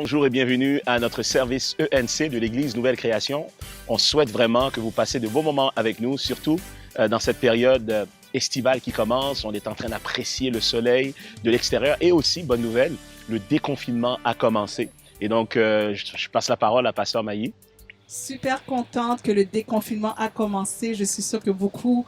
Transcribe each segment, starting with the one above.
Bonjour et bienvenue à notre service ENC de l'Église Nouvelle Création. On souhaite vraiment que vous passez de beaux moments avec nous, surtout dans cette période estivale qui commence. On est en train d'apprécier le soleil de l'extérieur et aussi, bonne nouvelle, le déconfinement a commencé. Et donc, je passe la parole à Pasteur Mailly. Super contente que le déconfinement a commencé. Je suis sûre que beaucoup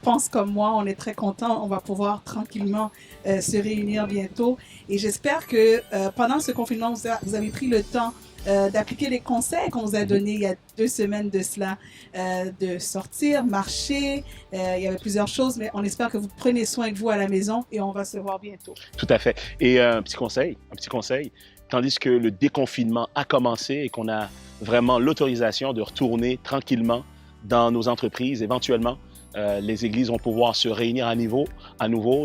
pensent comme moi. On est très contents. On va pouvoir tranquillement se réunir bientôt. Et j'espère que pendant ce confinement, vous avez pris le temps d'appliquer les conseils qu'on vous a donnés il y a 2 semaines de cela, de sortir, marcher. Il y avait plusieurs choses, mais on espère que vous prenez soin de vous à la maison et on va se voir bientôt. Tout à fait. Et un petit conseil. Tandis que le déconfinement a commencé et qu'on a vraiment l'autorisation de retourner tranquillement dans nos entreprises, éventuellement, les églises vont pouvoir se réunir à nouveau.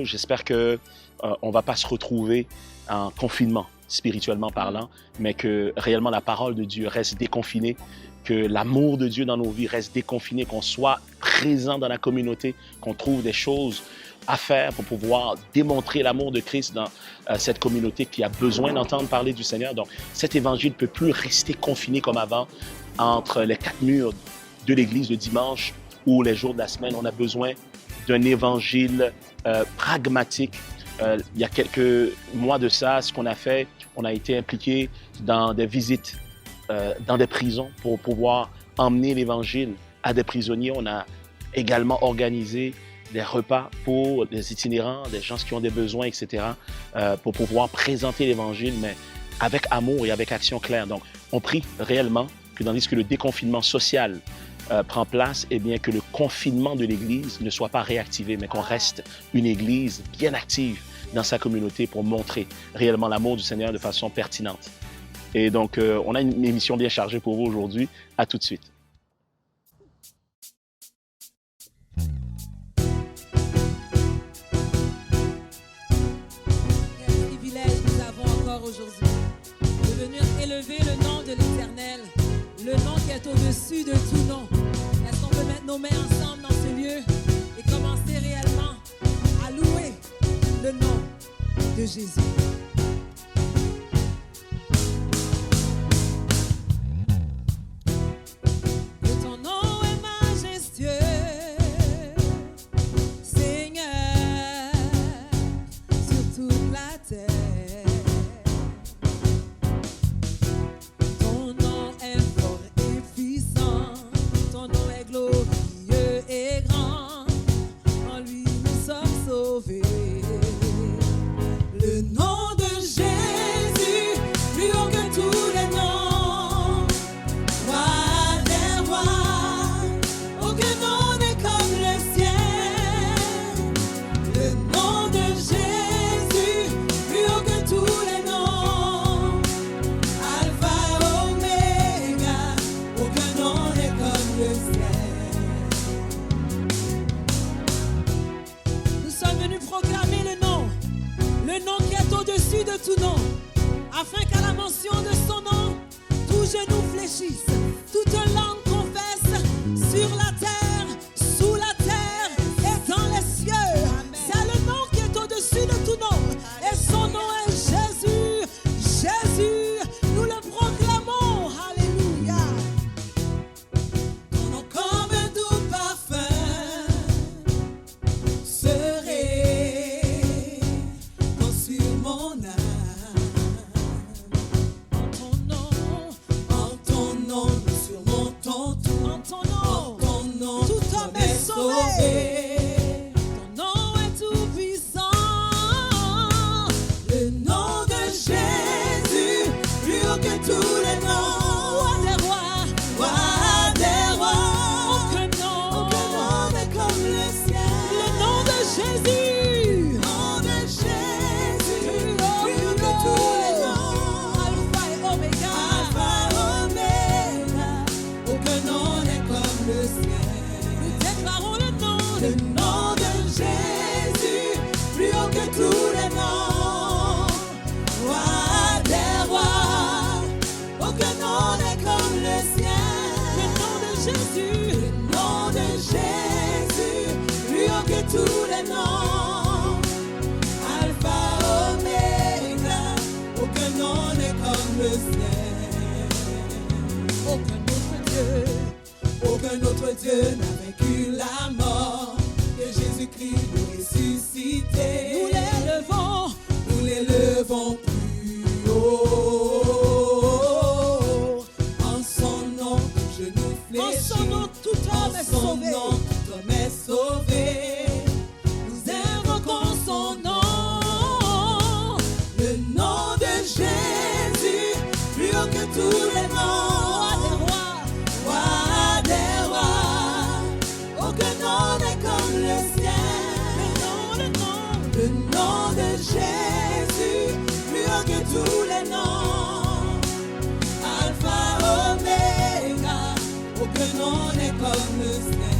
J'espère qu'on ne va pas se retrouver en confinement, spirituellement parlant, mais que réellement la parole de Dieu reste déconfinée, que l'amour de Dieu dans nos vies reste déconfiné, qu'on soit présent dans la communauté, qu'on trouve des choses à faire pour pouvoir démontrer l'amour de Christ dans cette communauté qui a besoin d'entendre parler du Seigneur. Donc, cet évangile ne peut plus rester confiné comme avant entre les 4 murs de l'Église le dimanche ou les jours de la semaine. On a besoin d'un évangile pragmatique. Il y a quelques mois de ça, ce qu'on a fait, on a été impliqué dans des visites dans des prisons pour pouvoir emmener l'évangile à des prisonniers. On a également organisé des repas pour des itinérants, des gens qui ont des besoins, etc., pour pouvoir présenter l'évangile, mais avec amour et avec action claire. Donc, on prie réellement que tandis que le déconfinement social prend place, eh bien que le confinement de l'Église ne soit pas réactivé, mais qu'on reste une Église bien active dans sa communauté pour montrer réellement l'amour du Seigneur de façon pertinente. Et donc, on a une émission bien chargée pour vous aujourd'hui. À tout de suite. Quel privilège nous avons encore aujourd'hui de venir élever le nom de l'Éternel, le nom qui est au-dessus de tout nom. Est-ce qu'on peut mettre nos mains ensemble dans ce lieu et commencer réellement à louer le nom de Jésus? En ton nom, Dieu n'a vaincu la mort, que Jésus-Christ est ressuscité. Nous l'élevons plus haut. En son nom, tout genou fléchit. en son nom, tout homme est Son sauvé. nom, tout homme est sauvé. Nous invoquons son nom, le nom de Jésus, plus haut que tous les noms. Roi des rois, aucun nom n'est comme le sien. Le nom de Jésus, plus haut que tous les noms. Alpha, Oméga, aucun nom n'est comme le sien.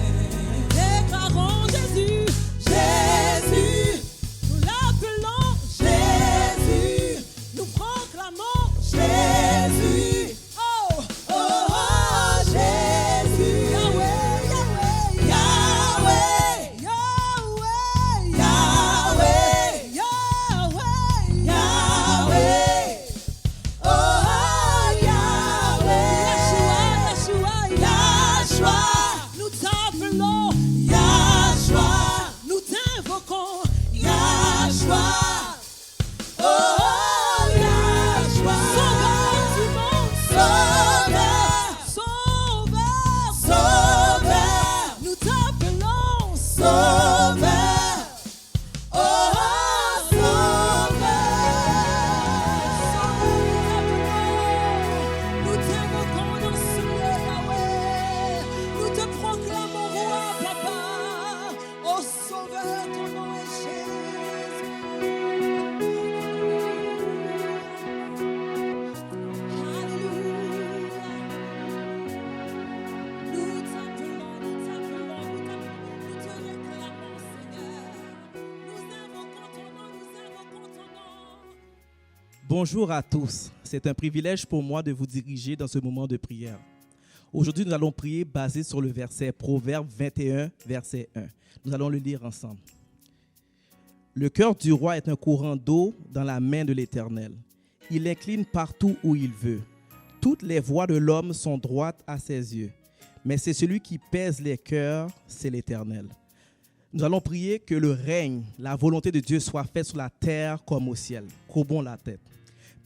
Déclarons Jésus, Jésus, nous l'appelons, Jésus, nous proclamons. Jésus, Oh, oh, oh, Jésus, Yahweh, Yahweh, Yahweh, Yahweh, Yahweh, Yahweh, Yahweh, oh, Yahweh, Yeshua, Yahshua, nous t'appelons, Yahshua, nous t'invoquons. Yahshua, oh, Yahshua, Sauveur du monde, Sauveur, Sauveur, Sauveur, nous t'appelons. Sauveur, oh, Nous t'invoquons dans ce lieu, Yahweh. Nous te proclamons roi, papa. Oh Sauveur, ton nom est Jésus. Alléluia. Nous t'appelons, nous te réclamons, Seigneur. Nous invoquons ton nom, nous invoquons ton nom. Bonjour à tous. C'est un privilège pour moi de vous diriger dans ce moment de prière. Aujourd'hui, nous allons prier basé sur le verset Proverbe 21, verset 1. Nous allons le lire ensemble. Le cœur du roi est un courant d'eau dans la main de l'Éternel. Il incline partout où il veut. Toutes les voies de l'homme sont droites à ses yeux. Mais c'est celui qui pèse les cœurs, c'est l'Éternel. Nous allons prier que le règne, la volonté de Dieu soit faite sur la terre comme au ciel. Courbons la tête.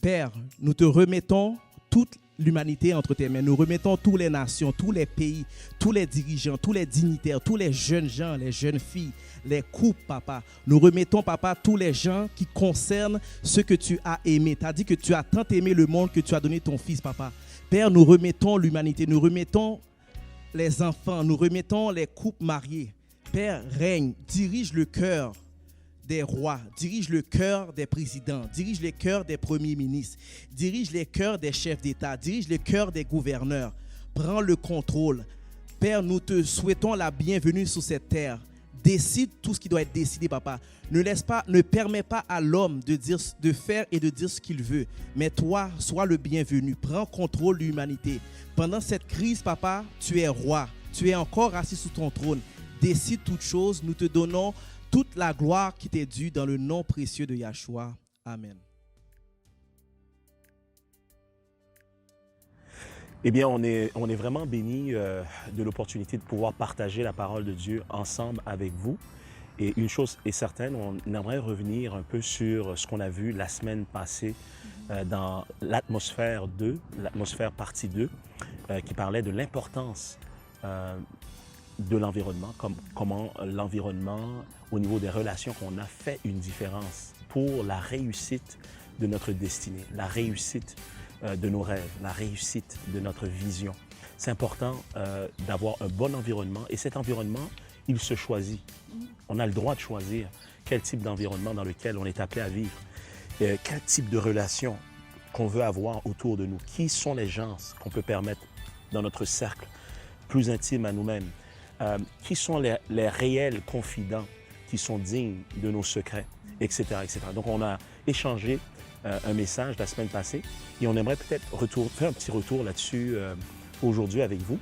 Père, nous te remettons toute l'humanité entre tes mains. Nous remettons toutes les nations, tous les pays, tous les dirigeants, tous les dignitaires, tous les jeunes gens, les jeunes filles, les couples, papa. Nous remettons, papa, tous les gens qui concernent ce que tu as aimé. Tu as dit que tu as tant aimé le monde que tu as donné ton fils, papa. Père, nous remettons l'humanité, nous remettons les enfants, nous remettons les couples mariés. Père, règne, dirige le cœur des rois, dirige le cœur des présidents, dirige les cœurs des premiers ministres, dirige les cœurs des chefs d'État, dirige les cœurs des gouverneurs. Prends le contrôle. Père, nous te souhaitons la bienvenue sur cette terre. Décide tout ce qui doit être décidé, papa. Ne permets pas à l'homme de faire et de dire ce qu'il veut. Mais toi, sois le bienvenu. Prends contrôle de l'humanité. Pendant cette crise, papa, tu es roi. Tu es encore assis sous ton trône. Décide toutes choses. Nous te donnons toute la gloire qui t'est due dans le nom précieux de Yahshua. Amen. Eh bien, on est vraiment bénis de l'opportunité de pouvoir partager la parole de Dieu ensemble avec vous. Et une chose est certaine, on aimerait revenir un peu sur ce qu'on a vu la semaine passée dans l'atmosphère 2, l'atmosphère partie 2, qui parlait de l'importance de l'environnement, comment l'environnement, au niveau des relations qu'on a, fait une différence pour la réussite de notre destinée, la réussite de nos rêves, la réussite de notre vision. C'est important d'avoir un bon environnement et cet environnement, il se choisit. On a le droit de choisir quel type d'environnement dans lequel on est appelé à vivre, quel type de relation qu'on veut avoir autour de nous, qui sont les gens qu'on peut permettre dans notre cercle plus intime à nous-mêmes, qui sont les réels confidents qui sont dignes de nos secrets, etc., etc. Donc, on a échangé un message la semaine passée et on aimerait peut-être faire un petit retour là-dessus aujourd'hui avec vous.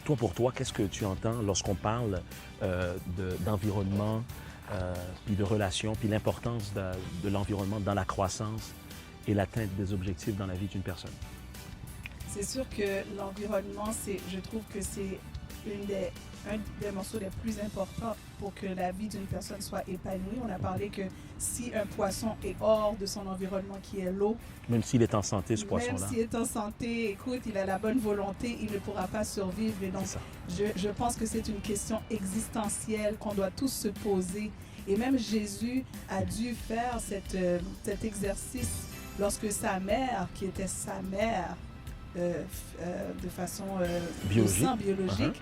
Toi, pour toi, qu'est-ce que tu entends lorsqu'on parle d'environnement, puis de relations, puis l'importance de l'environnement dans la croissance et l'atteinte des objectifs dans la vie d'une personne? C'est sûr que l'environnement, je trouve que c'est un des morceaux les plus importants pour que la vie d'une personne soit épanouie. On a parlé que si un poisson est hors de son environnement qui est l'eau, Même s'il est en santé, ce poisson-là. même s'il est en santé, écoute, il a la bonne volonté, il ne pourra pas survivre. Et donc, C'est ça. je pense que c'est une question existentielle qu'on doit tous se poser. Et même Jésus a dû faire cet exercice lorsque sa mère, qui était sa mère de façon Biologique. de sang biologique,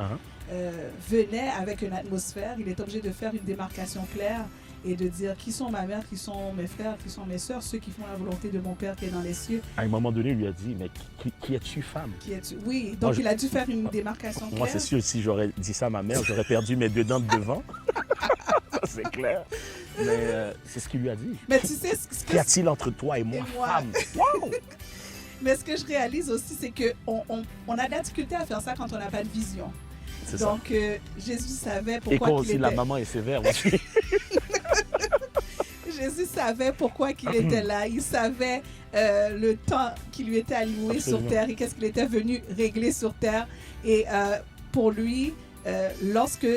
Uh-huh. venait avec une atmosphère. Il est obligé de faire une démarcation claire et de dire qui sont ma mère, qui sont mes frères, qui sont mes sœurs, ceux qui font la volonté de mon Père qui est dans les cieux. À un moment donné, il lui a dit, mais qui es-tu, femme? Qui es-tu? Oui, donc Moi, il a dû faire une démarcation claire. Moi, c'est sûr, si j'aurais dit ça à ma mère, j'aurais perdu mes 2 dents de devant. Ça, c'est clair. Mais c'est ce qu'il lui a dit. Mais tu sais, Qu'y a-t-il entre toi et moi, Et moi. femme? Wow! mais ce que je réalise aussi, c'est qu'on a de la difficulté à faire ça quand on n'a pas de vision. C'est ça. Donc, Jésus savait Et pourquoi quand il aussi était... la maman est sévère aussi. Jésus savait pourquoi qu'il était là. Il savait le temps qui lui était alloué Absolument. sur terre et qu'est-ce qu'il était venu régler sur terre. Et pour lui, lorsque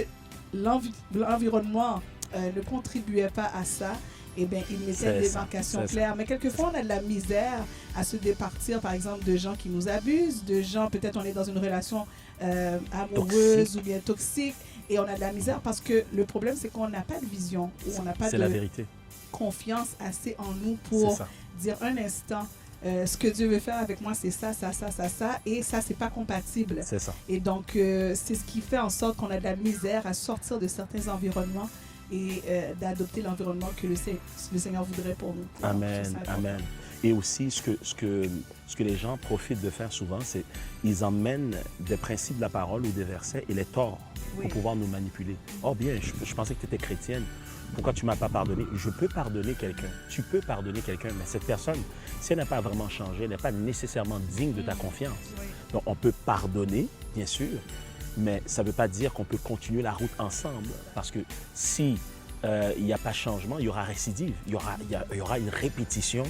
l'environnement ne contribuait pas à ça, eh bien, il mettait C'est une ça, démarcation c'est ça. claire. Mais quelquefois, on a de la misère à se départir, par exemple, de gens qui nous abusent, de gens, peut-être on est dans une relation amoureuse Toxique. ou bien toxique, et on a de la misère parce que le problème, c'est qu'on n'a pas de vision ou on n'a pas C'est la de vérité. confiance assez en nous C'est pour ça. dire un instant, ce que Dieu veut faire avec moi, c'est ça, ça, ça, ça, ça, et ça, c'est pas compatible. C'est ça. Et donc, c'est ce qui fait en sorte qu'on a de la misère à sortir de certains environnements et d'adopter l'environnement que le Seigneur voudrait pour nous. Donc, je Amen, trouve ça important. amen. Et aussi, ce que les gens profitent de faire souvent, c'est ils emmènent des principes de la parole ou des versets et les torts Oui. pour pouvoir nous manipuler. Oh bien, je pensais que tu étais chrétienne. Pourquoi tu ne m'as pas pardonné? Je peux pardonner quelqu'un. Tu peux pardonner quelqu'un, mais cette personne, si elle n'a pas vraiment changé, elle n'est pas nécessairement digne de ta confiance. Oui. Donc, on peut pardonner, bien sûr, mais ça ne veut pas dire qu'on peut continuer la route ensemble. Parce que si il n'y a pas changement, il y aura récidive. Il y aura une répétition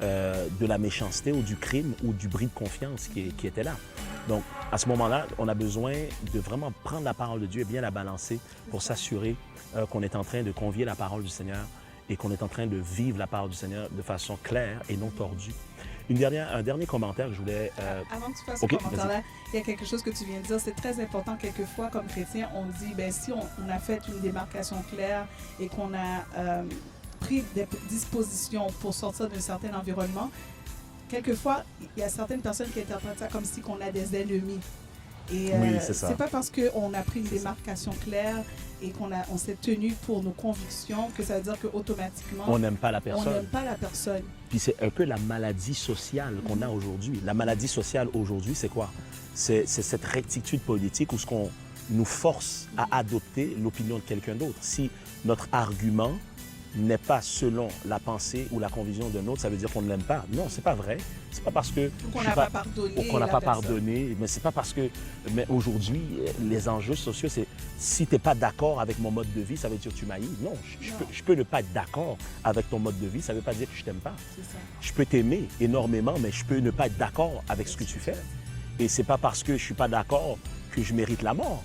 de la méchanceté ou du crime ou du bris de confiance qui était là. Donc, à ce moment-là, on a besoin de vraiment prendre la parole de Dieu et bien la balancer pour s'assurer qu'on est en train de convier la parole du Seigneur et qu'on est en train de vivre la parole du Seigneur de façon claire et non tordue. Un dernier commentaire que je voulais... Avant que tu fasses Ok, ce commentaire-là, il y a quelque chose que tu viens de dire. C'est très important. Quelquefois, comme chrétien, on dit, ben, si on a fait une démarcation claire et qu'on a pris des dispositions pour sortir d'un certain environnement, quelquefois, il y a certaines personnes qui interprètent ça comme si on a des ennemis. Et Oui, c'est ça. c'est pas parce qu'on a pris une démarcation claire et on s'est tenu pour nos convictions que ça veut dire qu'automatiquement, On n'aime pas la on personne. n'aime pas la personne. Puis c'est un peu la maladie sociale qu'on a aujourd'hui. La maladie sociale aujourd'hui, c'est quoi? C'est cette rectitude politique où ce qu'on nous force à adopter l'opinion de quelqu'un d'autre. Si notre argument n'est pas selon la pensée ou la conviction d'un autre, ça veut dire qu'on ne l'aime pas. Non, c'est pas vrai. C'est pas parce que Ou qu'on je n'a suis pas pardonné. ou qu'on n'a la pas personne. pardonné, mais c'est pas parce que... Mais aujourd'hui, les enjeux sociaux, c'est si tu n'es pas d'accord avec mon mode de vie, ça veut dire que tu m'haïs. Non, je peux ne pas être d'accord avec ton mode de vie, ça ne veut pas dire que je t'aime pas. C'est ça. Je peux t'aimer énormément, mais je peux ne pas être d'accord avec ce que tu fais. Et c'est pas parce que je suis pas d'accord que je mérite la mort.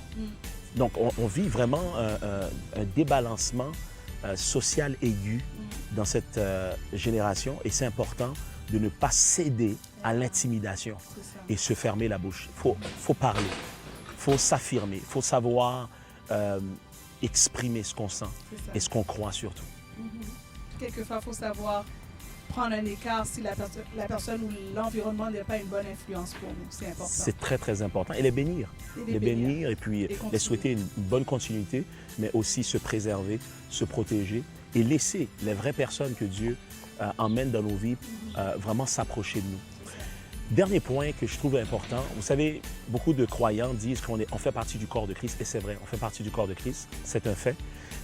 Donc, on vit vraiment un débalancement social aigu dans cette génération et c'est important de ne pas céder à l'intimidation C'est ça. et se fermer la bouche. Faut parler, faut s'affirmer, faut savoir exprimer ce qu'on sent C'est ça. et ce qu'on croit surtout. Quelquefois, il faut savoir prendre un écart si la personne ou l'environnement n'est pas une bonne influence pour nous. C'est important. C'est très, très important. Et les bénir. Et Les bénir et puis continuer. les souhaiter une bonne continuité, mais aussi se préserver, se protéger et laisser les vraies personnes que Dieu emmène dans nos vies vraiment s'approcher de nous. Dernier point que je trouve important, vous savez, beaucoup de croyants disent on fait partie du corps de Christ, et c'est vrai, on fait partie du corps de Christ, c'est un fait.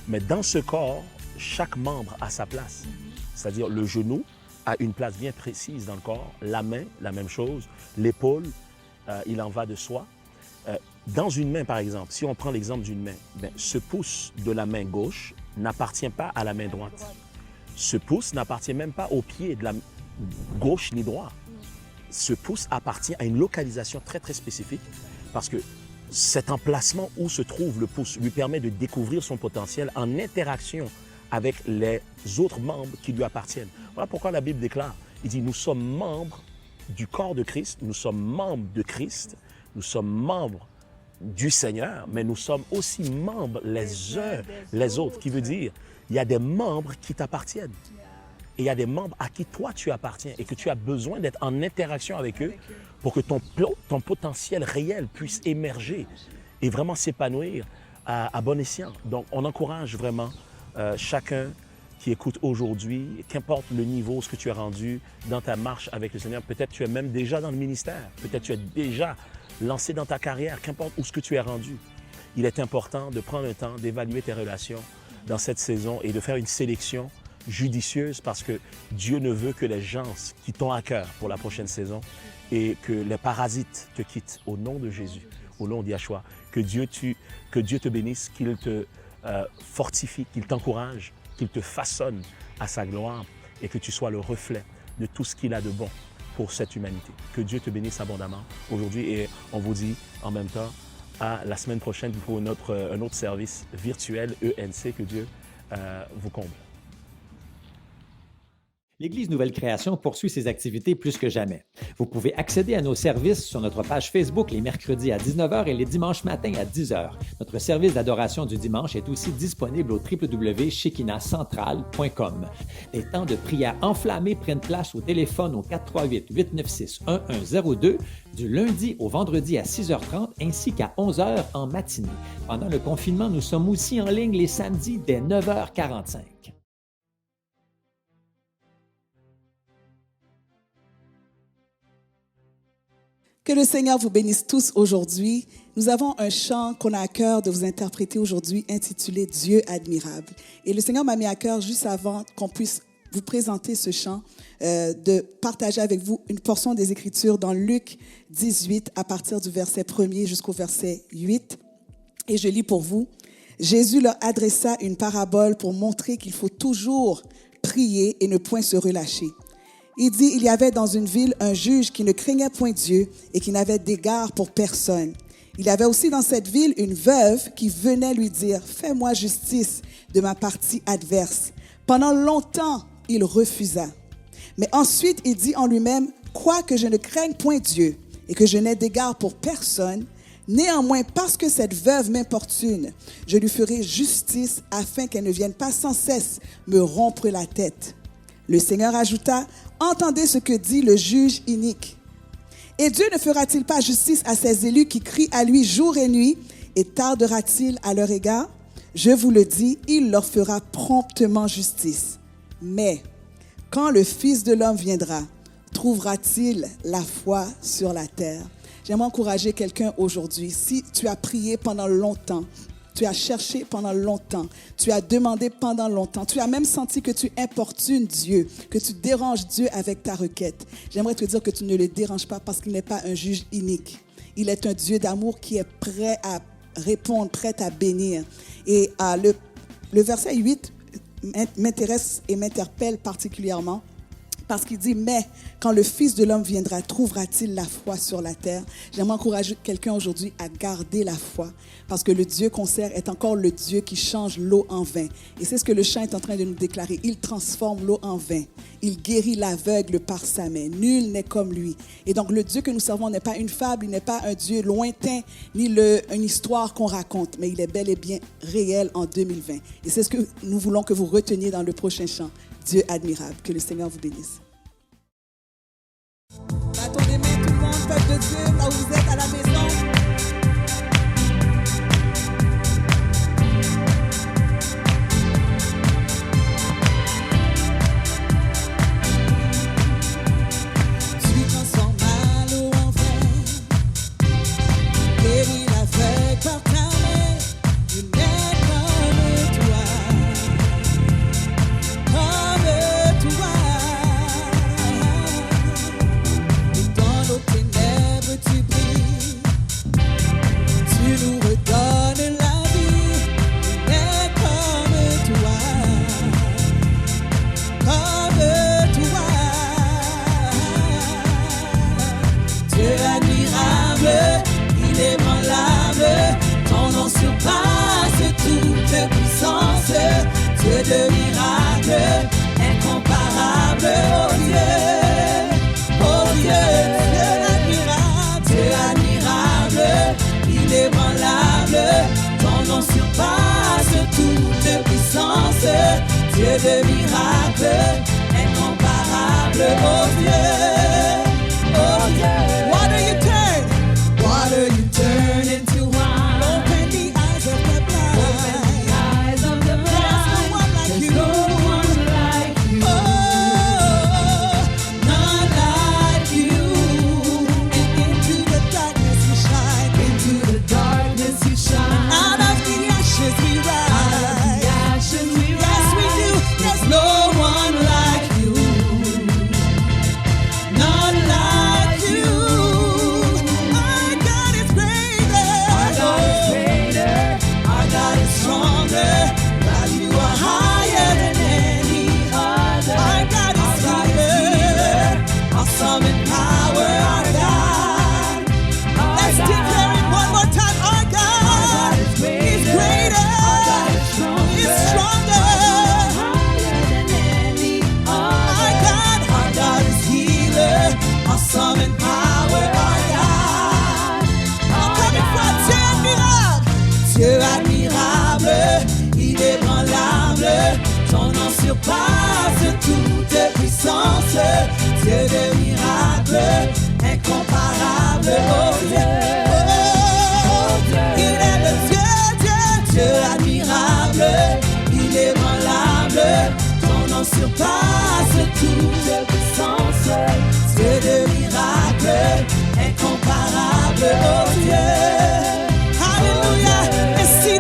Mais dans ce corps, chaque membre a sa place. C'est-à-dire le genou a une place bien précise dans le corps, la main, la même chose, l'épaule, il en va de soi. Dans une main, par exemple, si on prend l'exemple d'une main, ben, ce pouce de la main gauche n'appartient pas à la main droite. Ce pouce n'appartient même pas au pied de la gauche ni droit. Ce pouce appartient à une localisation très, très spécifique parce que cet emplacement où se trouve le pouce lui permet de découvrir son potentiel en interaction avec les autres membres qui lui appartiennent. Voilà pourquoi la Bible déclare, il dit, nous sommes membres du corps de Christ, nous sommes membres de Christ, nous sommes membres du Seigneur, mais nous sommes aussi membres les uns les autres, qui veut dire, il y a des membres qui t'appartiennent. Et il y a des membres à qui toi tu appartiens et que tu as besoin d'être en interaction avec eux pour que ton potentiel réel puisse émerger et vraiment s'épanouir à bon escient. Donc, on encourage vraiment chacun qui écoute aujourd'hui, qu'importe le niveau, ce que tu as rendu dans ta marche avec le Seigneur. Peut-être tu es même déjà dans le ministère, peut-être tu es déjà lancé dans ta carrière, qu'importe où ce que tu es rendu. Il est important de prendre le temps d'évaluer tes relations dans cette saison et de faire une sélection judicieuse parce que Dieu ne veut que les gens qui t'ont à cœur pour la prochaine saison et que les parasites te quittent au nom de Jésus, au nom d'Yahshua. Que Dieu te bénisse, qu'il te fortifie, qu'il t'encourage, qu'il te façonne à sa gloire et que tu sois le reflet de tout ce qu'il a de bon pour cette humanité. Que Dieu te bénisse abondamment aujourd'hui et on vous dit en même temps à la semaine prochaine pour un autre service virtuel ENC. Que Dieu vous comble. L'Église Nouvelle Création poursuit ses activités plus que jamais. Vous pouvez accéder à nos services sur notre page Facebook les mercredis à 19h et les dimanches matins à 10h. Notre service d'adoration du dimanche est aussi disponible au www.shekinahcentral.com. Les temps de prière enflammés prennent place au téléphone au 438-896-1102 du lundi au vendredi à 6h30 ainsi qu'à 11h en matinée. Pendant le confinement, nous sommes aussi en ligne les samedis dès 9h45. Que le Seigneur vous bénisse tous aujourd'hui. Nous avons un chant qu'on a à cœur de vous interpréter aujourd'hui intitulé « Dieu admirable ». Et le Seigneur m'a mis à cœur juste avant qu'on puisse vous présenter ce chant, de partager avec vous une portion des Écritures dans Luc 18 à partir du verset 1er jusqu'au verset 8. Et je lis pour vous. Jésus leur adressa une parabole pour montrer qu'il faut toujours prier et ne point se relâcher. Il dit, il y avait dans une ville un juge qui ne craignait point Dieu et qui n'avait d'égard pour personne. Il y avait aussi dans cette ville une veuve qui venait lui dire, fais-moi justice de ma partie adverse. Pendant longtemps, il refusa. Mais ensuite, il dit en lui-même, quoique je ne craigne point Dieu et que je n'ai d'égard pour personne, néanmoins, parce que cette veuve m'importune, je lui ferai justice afin qu'elle ne vienne pas sans cesse me rompre la tête. Le Seigneur ajouta, entendez ce que dit le juge inique. Et Dieu ne fera-t-il pas justice à ses élus qui crient à lui jour et nuit, et tardera-t-il à leur égard? Je vous le dis, il leur fera promptement justice. Mais quand le Fils de l'homme viendra, trouvera-t-il la foi sur la terre? J'aimerais encourager quelqu'un aujourd'hui. Si tu as prié pendant longtemps, tu as cherché pendant longtemps, tu as demandé pendant longtemps, tu as même senti que tu importunes Dieu, que tu déranges Dieu avec ta requête. J'aimerais te dire que tu ne le déranges pas parce qu'il n'est pas un juge inique. Il est un Dieu d'amour qui est prêt à répondre, prêt à bénir. Et le verset 8 m'intéresse et m'interpelle particulièrement. Parce qu'il dit, mais quand le Fils de l'homme viendra, trouvera-t-il la foi sur la terre? J'aimerais encourager quelqu'un aujourd'hui à garder la foi. Parce que le Dieu qu'on sert est encore le Dieu qui change l'eau en vin. Et c'est ce que le chant est en train de nous déclarer. Il transforme l'eau en vin. Il guérit l'aveugle par sa main. Nul n'est comme lui. Et donc le Dieu que nous servons n'est pas une fable, il n'est pas un Dieu lointain, ni une histoire qu'on raconte. Mais il est bel et bien réel en 2020. Et c'est ce que nous voulons que vous reteniez dans le prochain chant. Dieu admirable. Que le Seigneur vous bénisse. Battons des mains tout le monde, peuple de Dieu, là où vous êtes à la maison. Tu transformes l'eau en vin, guéris l'aveugle par ta main, il n'est comme toi. Dans nos ténèbres tu brilles, Dieu de miracles, incomparable, oh Dieu, oh Dieu. Water you turn into wine. Open the eyes of the blind. There's no one like you. Oh, none like you. And into the darkness you shine. Into the darkness you shine. Out of the ashes we rise. Yes, we do. There's no one like you. None like you. Our God is greater. Our God is stronger. God, you are higher than any other. Our God is healer. Awesome in power, our God. Let's declare it one more time. Our God is greater. Is stronger. Our God is healer. Awesome in power, our God. Encore une fois, Dieu admirable, il est ébranlable. Ton nom surpasse toute puissance. Dieu de miracles, incomparable, oh Dieu. Il est le Dieu admirable, il est ébranlable. Ton nom surpasse toute puissance. Dieu de miracles, incomparable, oh Dieu. Alléluia. Et si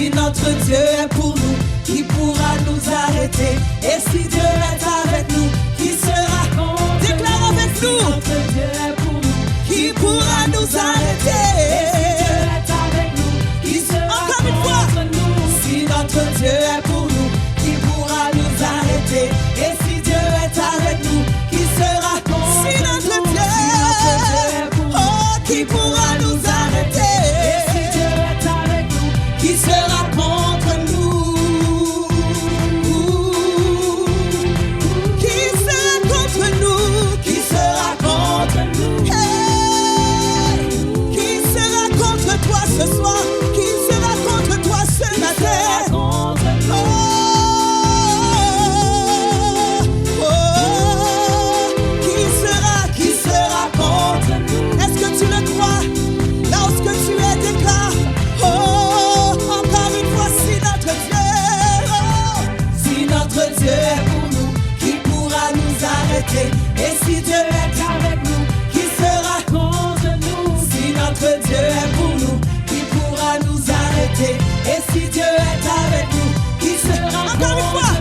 notre Dieu est pour nous, qui pourra nous arrêter? Et si Dieu est avec nous, qui sera contre nous? Déclare avec nous. Si notre Dieu est pour nous, qui pourra nous arrêter? Et si Dieu est avec nous, qui sera encore une fois contre nous? Si notre Dieu est pour nous, qui pourra nous arrêter? Et si Dieu est avec nous, qui sera contre nous? Si notre Dieu est pour nous, oh, qui pourra nous arrêter? Et si Dieu est avec nous, qui sera contre nous? Qui sera contre nous? Qui sera contre nous? Hey! Qui sera contre toi ce soir? Qui sera contre toi ce matin? Oh, oh, qui sera contre nous? Est-ce que tu le crois? Là où tu es, déclare. Oh, encore une fois, si notre Dieu est pour nous, qui pourra nous arrêter? Et si Dieu est avec nous, qui sera contre nous? Si notre Dieu est pour nous, qui pourra nous arrêter? Et si Dieu est avec nous, qui sera encore une fois?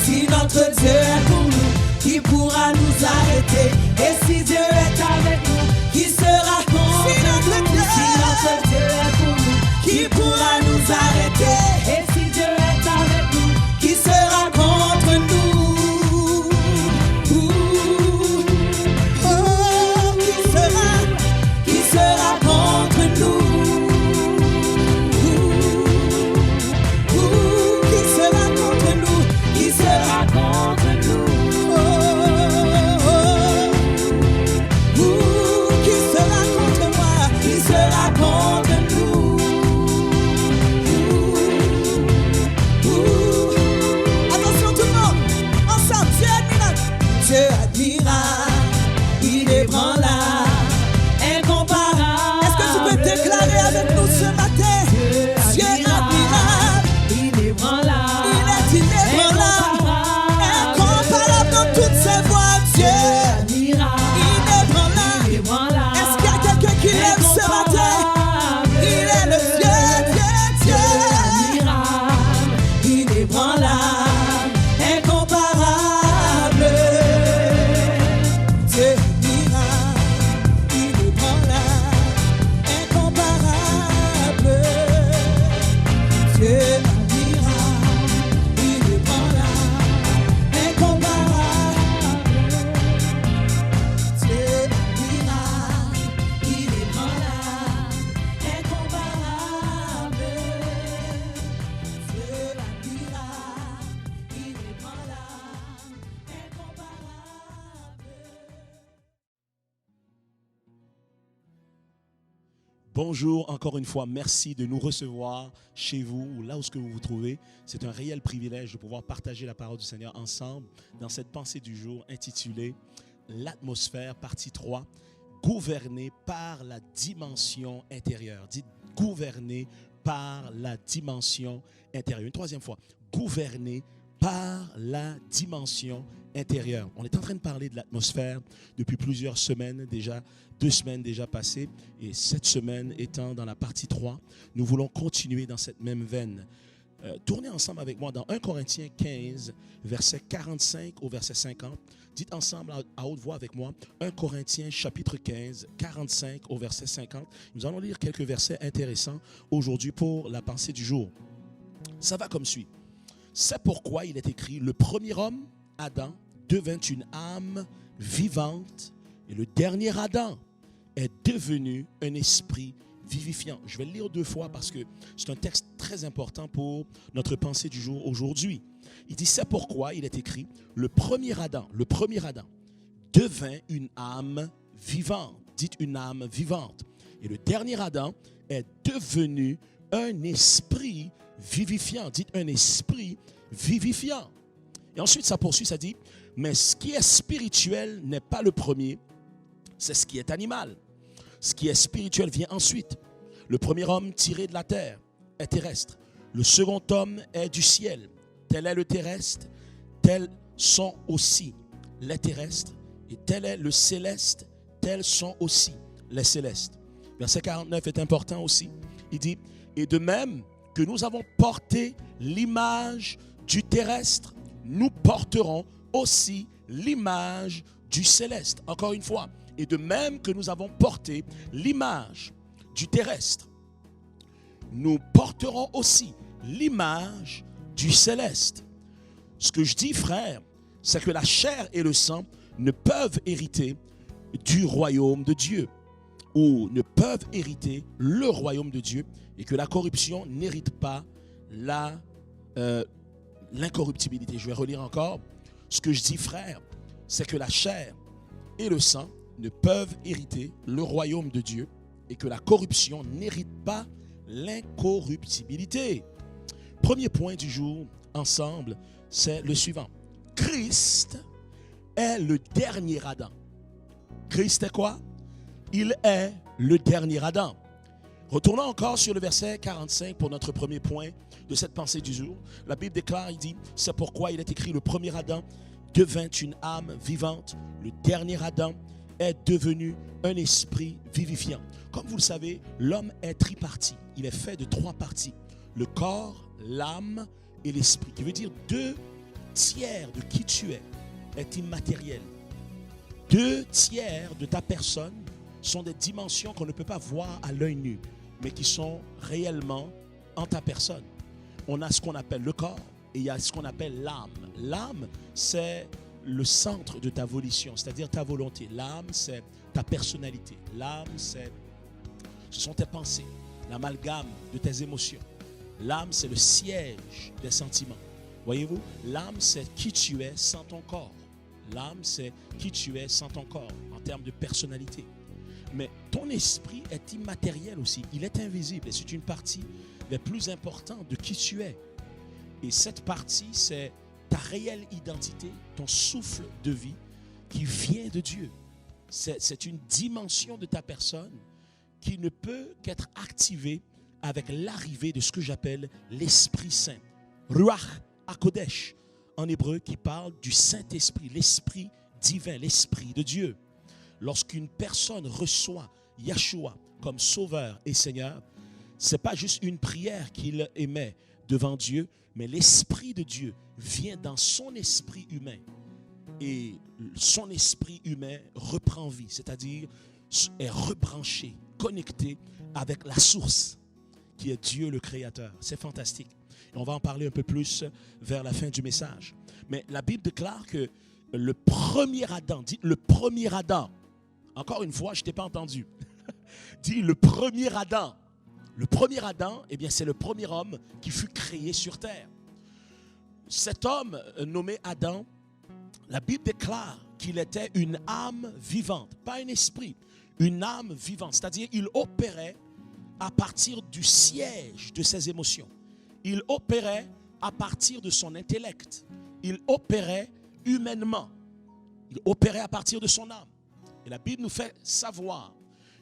Si notre Dieu est pour nous, qui pourra nous arrêter? Et si Dieu est avec nous, qui sera contre nous? Si notre Dieu est pour nous, qui pourra nous arrêter? Et si Dieu est avec nous, qui sera contre nous? Oh, qui sera contre nous? Qui sera contre nous? Qui sera contre nous? Oh, oh, oh. Bonjour, encore une fois, merci de nous recevoir chez vous ou là où vous vous trouvez. C'est un réel privilège de pouvoir partager la parole du Seigneur ensemble dans cette pensée du jour intitulée « L'atmosphère, partie 3 ». Gouverné par la dimension intérieure. Dites gouverné par la dimension intérieure. Une troisième fois, gouverné par la dimension intérieure. On est en train de parler de l'atmosphère depuis plusieurs semaines déjà, 2 semaines déjà passées, et cette semaine étant dans la partie 3, nous voulons continuer dans cette même veine. Tournez ensemble avec moi dans 1 Corinthiens 15, verset 45 au verset 50. Dites ensemble à haute voix avec moi, 1 Corinthiens chapitre 15, 45 au verset 50. Nous allons lire quelques versets intéressants aujourd'hui pour la pensée du jour. Ça va comme suit. C'est pourquoi il est écrit, le premier homme, Adam, devint une âme vivante et le dernier Adam est devenu un esprit vivifiant. Je vais le lire 2 fois parce que c'est un texte très important pour notre pensée du jour aujourd'hui. Il dit, c'est pourquoi il est écrit, le premier Adam devint une âme vivante. Dites une âme vivante. Et le dernier Adam est devenu un esprit vivifiant. Dites un esprit vivifiant. Et ensuite, ça poursuit, ça dit, mais ce qui est spirituel n'est pas le premier, c'est ce qui est animal. Ce qui est spirituel vient ensuite. Le premier homme tiré de la terre est terrestre. Le second homme est du ciel. Tel est le terrestre, tels sont aussi les terrestres. Et tel est le céleste, tels sont aussi les célestes. Verset 49 est important aussi. Il dit, et de même que nous avons porté l'image du terrestre, nous porterons aussi l'image du céleste. Encore une fois, et de même que nous avons porté l'image du terrestre, nous porterons aussi l'image du céleste. Ce que je dis, frère, c'est que la chair et le sang ne peuvent hériter du royaume de Dieu, ou ne peuvent hériter le royaume de Dieu, et que la corruption n'hérite pas l'incorruptibilité. Je vais relire encore. Ce que je dis, frère, c'est que la chair et le sang ne peuvent hériter le royaume de Dieu et que la corruption n'hérite pas l'incorruptibilité. Premier point du jour, ensemble, c'est le suivant. Christ est le dernier Adam. Christ est quoi? Il est le dernier Adam. Retournons encore sur le verset 45 pour notre premier point de cette pensée du jour. La Bible déclare, il dit, c'est pourquoi il est écrit, le premier Adam devint une âme vivante, le dernier Adam est devenu un esprit vivifiant. Comme vous le savez, l'homme est tripartite. Il est fait de 3 parties. Le corps, l'âme et l'esprit. Qui veut dire 2 tiers de qui tu es est immatériel. 2 tiers de ta personne sont des dimensions qu'on ne peut pas voir à l'œil nu, mais qui sont réellement en ta personne. On a ce qu'on appelle le corps et il y a ce qu'on appelle l'âme. L'âme, c'est le centre de ta volition, c'est-à-dire ta volonté. L'âme, c'est ta personnalité. L'âme, ce sont tes pensées, l'amalgame de tes émotions. L'âme, c'est le siège des sentiments. Voyez-vous, l'âme, c'est qui tu es sans ton corps. L'âme, c'est qui tu es sans ton corps, en termes de personnalité. Mais ton esprit est immatériel aussi. Il est invisible et c'est une partie la plus importante de qui tu es. Et cette partie, c'est ta réelle identité, ton souffle de vie qui vient de Dieu. C'est une dimension de ta personne qui ne peut qu'être activée avec l'arrivée de ce que j'appelle l'Esprit Saint. Ruach HaKodesh, en hébreu, qui parle du Saint-Esprit, l'Esprit divin, l'Esprit de Dieu. Lorsqu'une personne reçoit Yahshua comme Sauveur et Seigneur, ce n'est pas juste une prière qu'il émet devant Dieu, mais l'Esprit de Dieu vient dans son esprit humain et son esprit humain reprend vie, c'est-à-dire est rebranché, connecté avec la source qui est Dieu le Créateur. C'est fantastique. Et on va en parler un peu plus vers la fin du message. Mais la Bible déclare que le premier Adam, dit le premier Adam, encore une fois, je ne t'ai pas entendu, dit le premier Adam. Le premier Adam, eh bien, c'est le premier homme qui fut créé sur terre. Cet homme nommé Adam, la Bible déclare qu'il était une âme vivante, pas un esprit, une âme vivante. C'est-à-dire, il opérait à partir du siège de ses émotions. Il opérait à partir de son intellect. Il opérait humainement. Il opérait à partir de son âme. Et la Bible nous fait savoir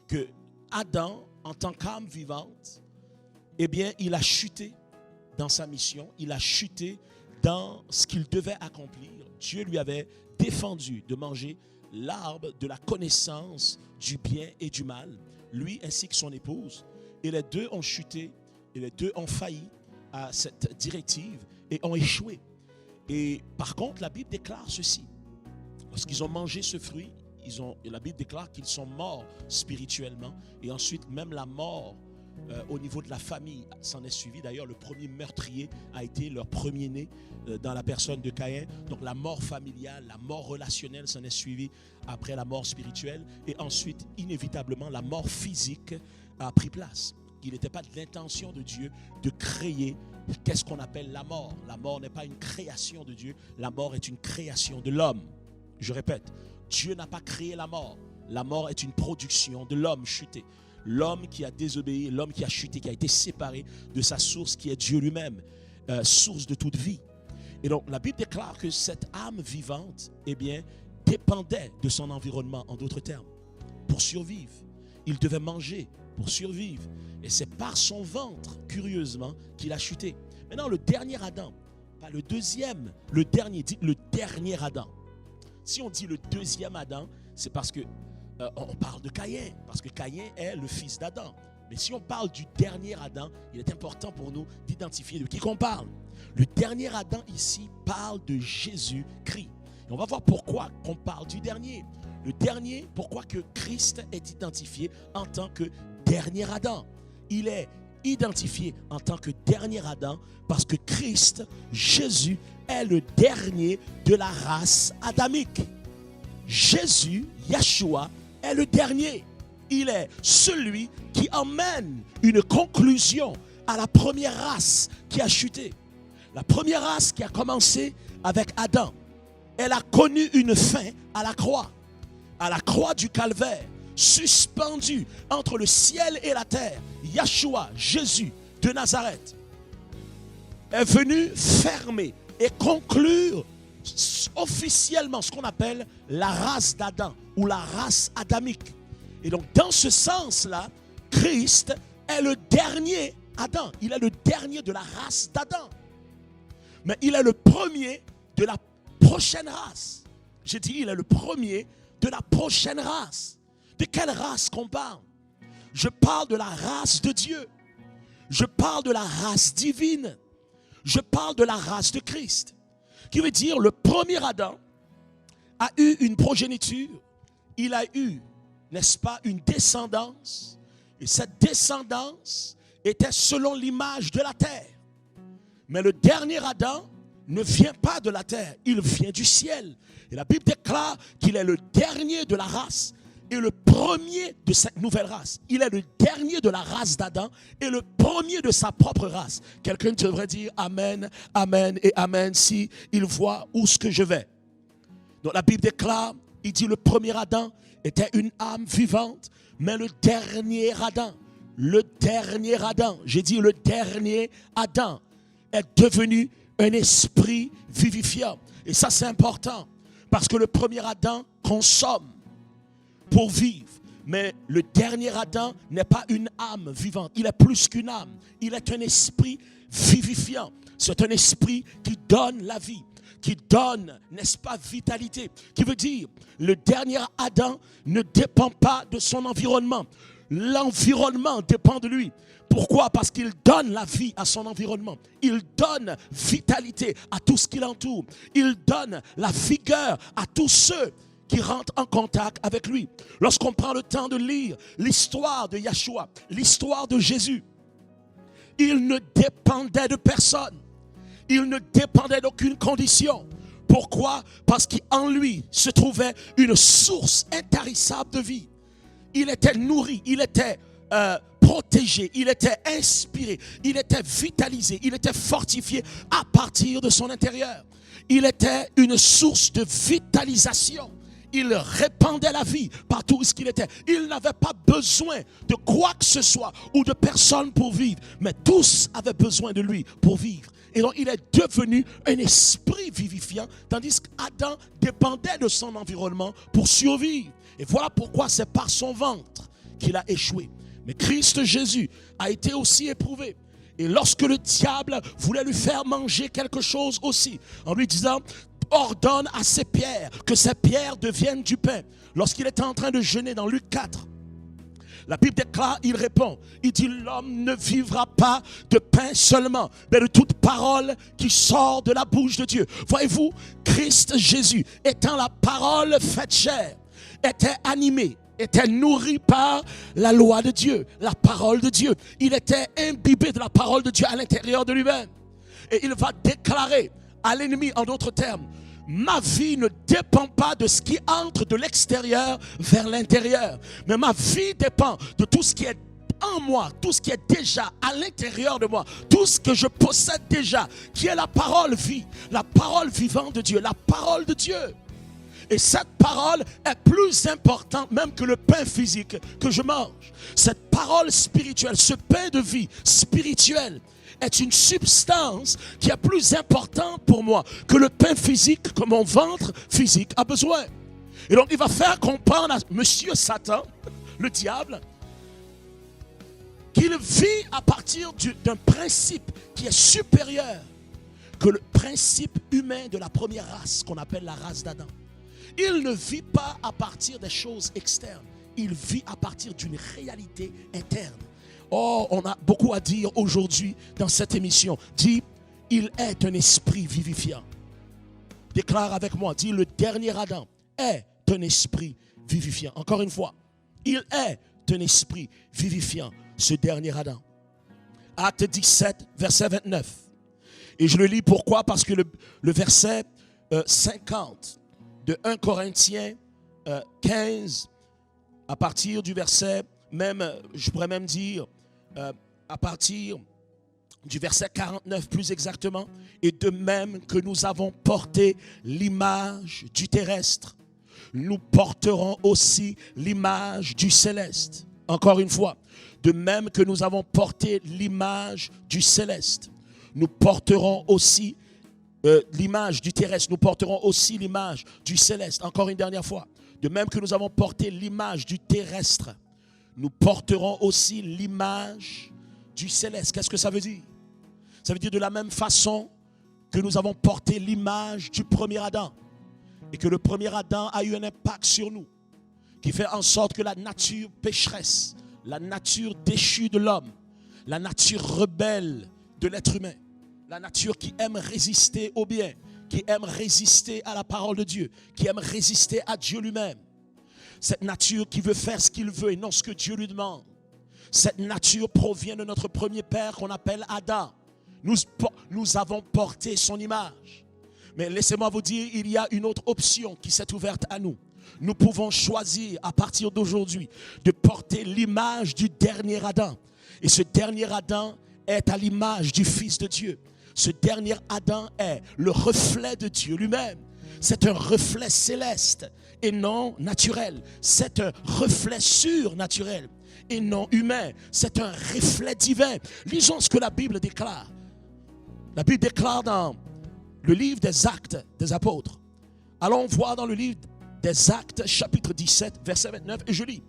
que Adam, en tant qu'âme vivante, eh bien, il a chuté dans sa mission. Il a chuté dans ce qu'il devait accomplir. Dieu lui avait défendu de manger l'arbre de la connaissance du bien et du mal, lui ainsi que son épouse. Et les deux ont chuté, et les deux ont failli à cette directive et ont échoué. Et par contre, la Bible déclare ceci. Lorsqu'ils ont mangé ce fruit, la Bible déclare qu'ils sont morts spirituellement. Et ensuite, même la mort au niveau de la famille s'en est suivi. D'ailleurs, le premier meurtrier a été leur premier-né dans la personne de Caïn. Donc la mort familiale, la mort relationnelle s'en est suivie après la mort spirituelle. Et ensuite, inévitablement, la mort physique a pris place. Il n'était pas de l'intention de Dieu de créer qu'est-ce qu'on appelle la mort. La mort n'est pas une création de Dieu. La mort est une création de l'homme. Je répète, Dieu n'a pas créé la mort. La mort est une production de l'homme chuté. L'homme qui a désobéi, l'homme qui a chuté, qui a été séparé de sa source qui est Dieu lui-même, source de toute vie. Et donc la Bible déclare que cette âme vivante, eh bien, dépendait de son environnement, en d'autres termes, pour survivre. Il devait manger pour survivre. Et c'est par son ventre, curieusement, qu'il a chuté. Maintenant, le dernier Adam, pas le deuxième, le dernier, dit le dernier Adam. Si on dit le deuxième Adam, c'est parce que on parle de Caïn, parce que Caïn est le fils d'Adam. Mais si on parle du dernier Adam, il est important pour nous d'identifier de qui qu'on parle. Le dernier Adam ici parle de Jésus-Christ. Et on va voir pourquoi on parle du dernier. Le dernier, pourquoi que Christ est identifié en tant que dernier Adam. Il est identifié en tant que dernier Adam parce que Christ, Jésus, est le dernier de la race adamique. Jésus, Yeshua, est le dernier. Il est celui qui emmène une conclusion à la première race qui a chuté. La première race qui a commencé avec Adam. Elle a connu une fin à la croix du calvaire, suspendu entre le ciel et la terre. Yeshua, Jésus de Nazareth, est venu fermer et conclure officiellement ce qu'on appelle la race d'Adam ou la race adamique. Et donc dans ce sens-là, Christ est le dernier Adam. Il est le dernier de la race d'Adam. Mais il est le premier de la prochaine race. J'ai dit, il est le premier de la prochaine race. De quelle race qu'on parle? Je parle de la race de Dieu. Je parle de la race divine. Je parle de la race de Christ. Qui veut dire, le premier Adam a eu une progéniture. Il a eu, n'est-ce pas, une descendance. Et cette descendance était selon l'image de la terre. Mais le dernier Adam ne vient pas de la terre, il vient du ciel. Et la Bible déclare qu'il est le dernier de la race et le premier de cette nouvelle race. Il est le dernier de la race d'Adam et le premier de sa propre race. Quelqu'un devrait dire Amen, Amen et Amen si il voit où ce que je vais. Donc la Bible déclare, il dit le premier Adam était une âme vivante, mais le dernier Adam, j'ai dit le dernier Adam est devenu un esprit vivifiant. Et ça c'est important parce que le premier Adam consomme pour vivre. Mais le dernier Adam n'est pas une âme vivante. Il est plus qu'une âme. Il est un esprit vivifiant. C'est un esprit qui donne la vie, qui donne, n'est-ce pas, vitalité. Qui veut dire, le dernier Adam ne dépend pas de son environnement. L'environnement dépend de lui. Pourquoi? Parce qu'il donne la vie à son environnement. Il donne vitalité à tout ce qui l'entoure. Il donne la vigueur à tous ceux qui rentrent en contact avec lui. Lorsqu'on prend le temps de lire l'histoire de Yeshua, l'histoire de Jésus, il ne dépendait de personne. Il ne dépendait d'aucune condition. Pourquoi? Parce qu'en lui se trouvait une source intarissable de vie. Il était nourri, il était protégé, il était inspiré, il était vitalisé, il était fortifié à partir de son intérieur. Il était une source de vitalisation. Il répandait la vie partout où il était. Il n'avait pas besoin de quoi que ce soit ou de personne pour vivre. Mais tous avaient besoin de lui pour vivre. Et donc, il est devenu un esprit vivifiant, tandis qu'Adam dépendait de son environnement pour survivre. Et voilà pourquoi c'est par son ventre qu'il a échoué. Mais Christ Jésus a été aussi éprouvé. Et lorsque le diable voulait lui faire manger quelque chose aussi, en lui disant, ordonne à ces pierres, que ces pierres deviennent du pain. Lorsqu'il était en train de jeûner dans Luc 4, la Bible déclare, il répond, il dit, l'homme ne vivra pas de pain seulement, mais de toute parole qui sort de la bouche de Dieu. Voyez-vous, Christ Jésus, étant la parole faite chair, était animé, était nourri par la loi de Dieu, la parole de Dieu. Il était imbibé de la parole de Dieu à l'intérieur de lui-même. Et il va déclarer à l'ennemi, en d'autres termes, ma vie ne dépend pas de ce qui entre de l'extérieur vers l'intérieur, mais ma vie dépend de tout ce qui est en moi, tout ce qui est déjà à l'intérieur de moi, tout ce que je possède déjà, qui est la parole vie, la parole vivante de Dieu, la parole de Dieu. Et cette parole est plus importante même que le pain physique que je mange. Cette parole spirituelle, ce pain de vie spirituel est une substance qui est plus importante pour moi que le pain physique que mon ventre physique a besoin. Et donc il va faire comprendre à Monsieur Satan, le diable, qu'il vit à partir d'un principe qui est supérieur que le principe humain de la première race qu'on appelle la race d'Adam. Il ne vit pas à partir des choses externes. Il vit à partir d'une réalité interne. Oh, on a beaucoup à dire aujourd'hui dans cette émission. Dis, il est un esprit vivifiant. Déclare avec moi, dis, le dernier Adam est un esprit vivifiant. Encore une fois, il est un esprit vivifiant, ce dernier Adam. Acte 17, verset 29. Et je le lis pourquoi? Parce que le verset 50 de 1 Corinthiens 15, à partir du verset, même, je pourrais même dire, à partir du verset 49 plus exactement, et de même que nous avons porté l'image du terrestre, nous porterons aussi l'image du céleste. Encore une fois, de même que nous avons porté l'image du céleste, nous porterons aussi l'image du terrestre, nous porterons aussi l'image du céleste. Encore une dernière fois, de même que nous avons porté l'image du terrestre, nous porterons aussi l'image du céleste. Qu'est-ce que ça veut dire? Ça veut dire de la même façon que nous avons porté l'image du premier Adam et que le premier Adam a eu un impact sur nous qui fait en sorte que la nature pécheresse, la nature déchue de l'homme, la nature rebelle de l'être humain, la nature qui aime résister au bien, qui aime résister à la parole de Dieu, qui aime résister à Dieu lui-même. Cette nature qui veut faire ce qu'il veut et non ce que Dieu lui demande. Cette nature provient de notre premier père qu'on appelle Adam. Nous avons porté son image. Mais laissez-moi vous dire, il y a une autre option qui s'est ouverte à nous. Nous pouvons choisir à partir d'aujourd'hui de porter l'image du dernier Adam. Et ce dernier Adam est à l'image du Fils de Dieu. Ce dernier Adam est le reflet de Dieu lui-même. C'est un reflet céleste et non naturel. C'est un reflet surnaturel et non humain. C'est un reflet divin. Lisons ce que la Bible déclare. La Bible déclare dans le livre des Actes des Apôtres. Allons voir dans le livre des Actes, chapitre 17, verset 29, et je lis.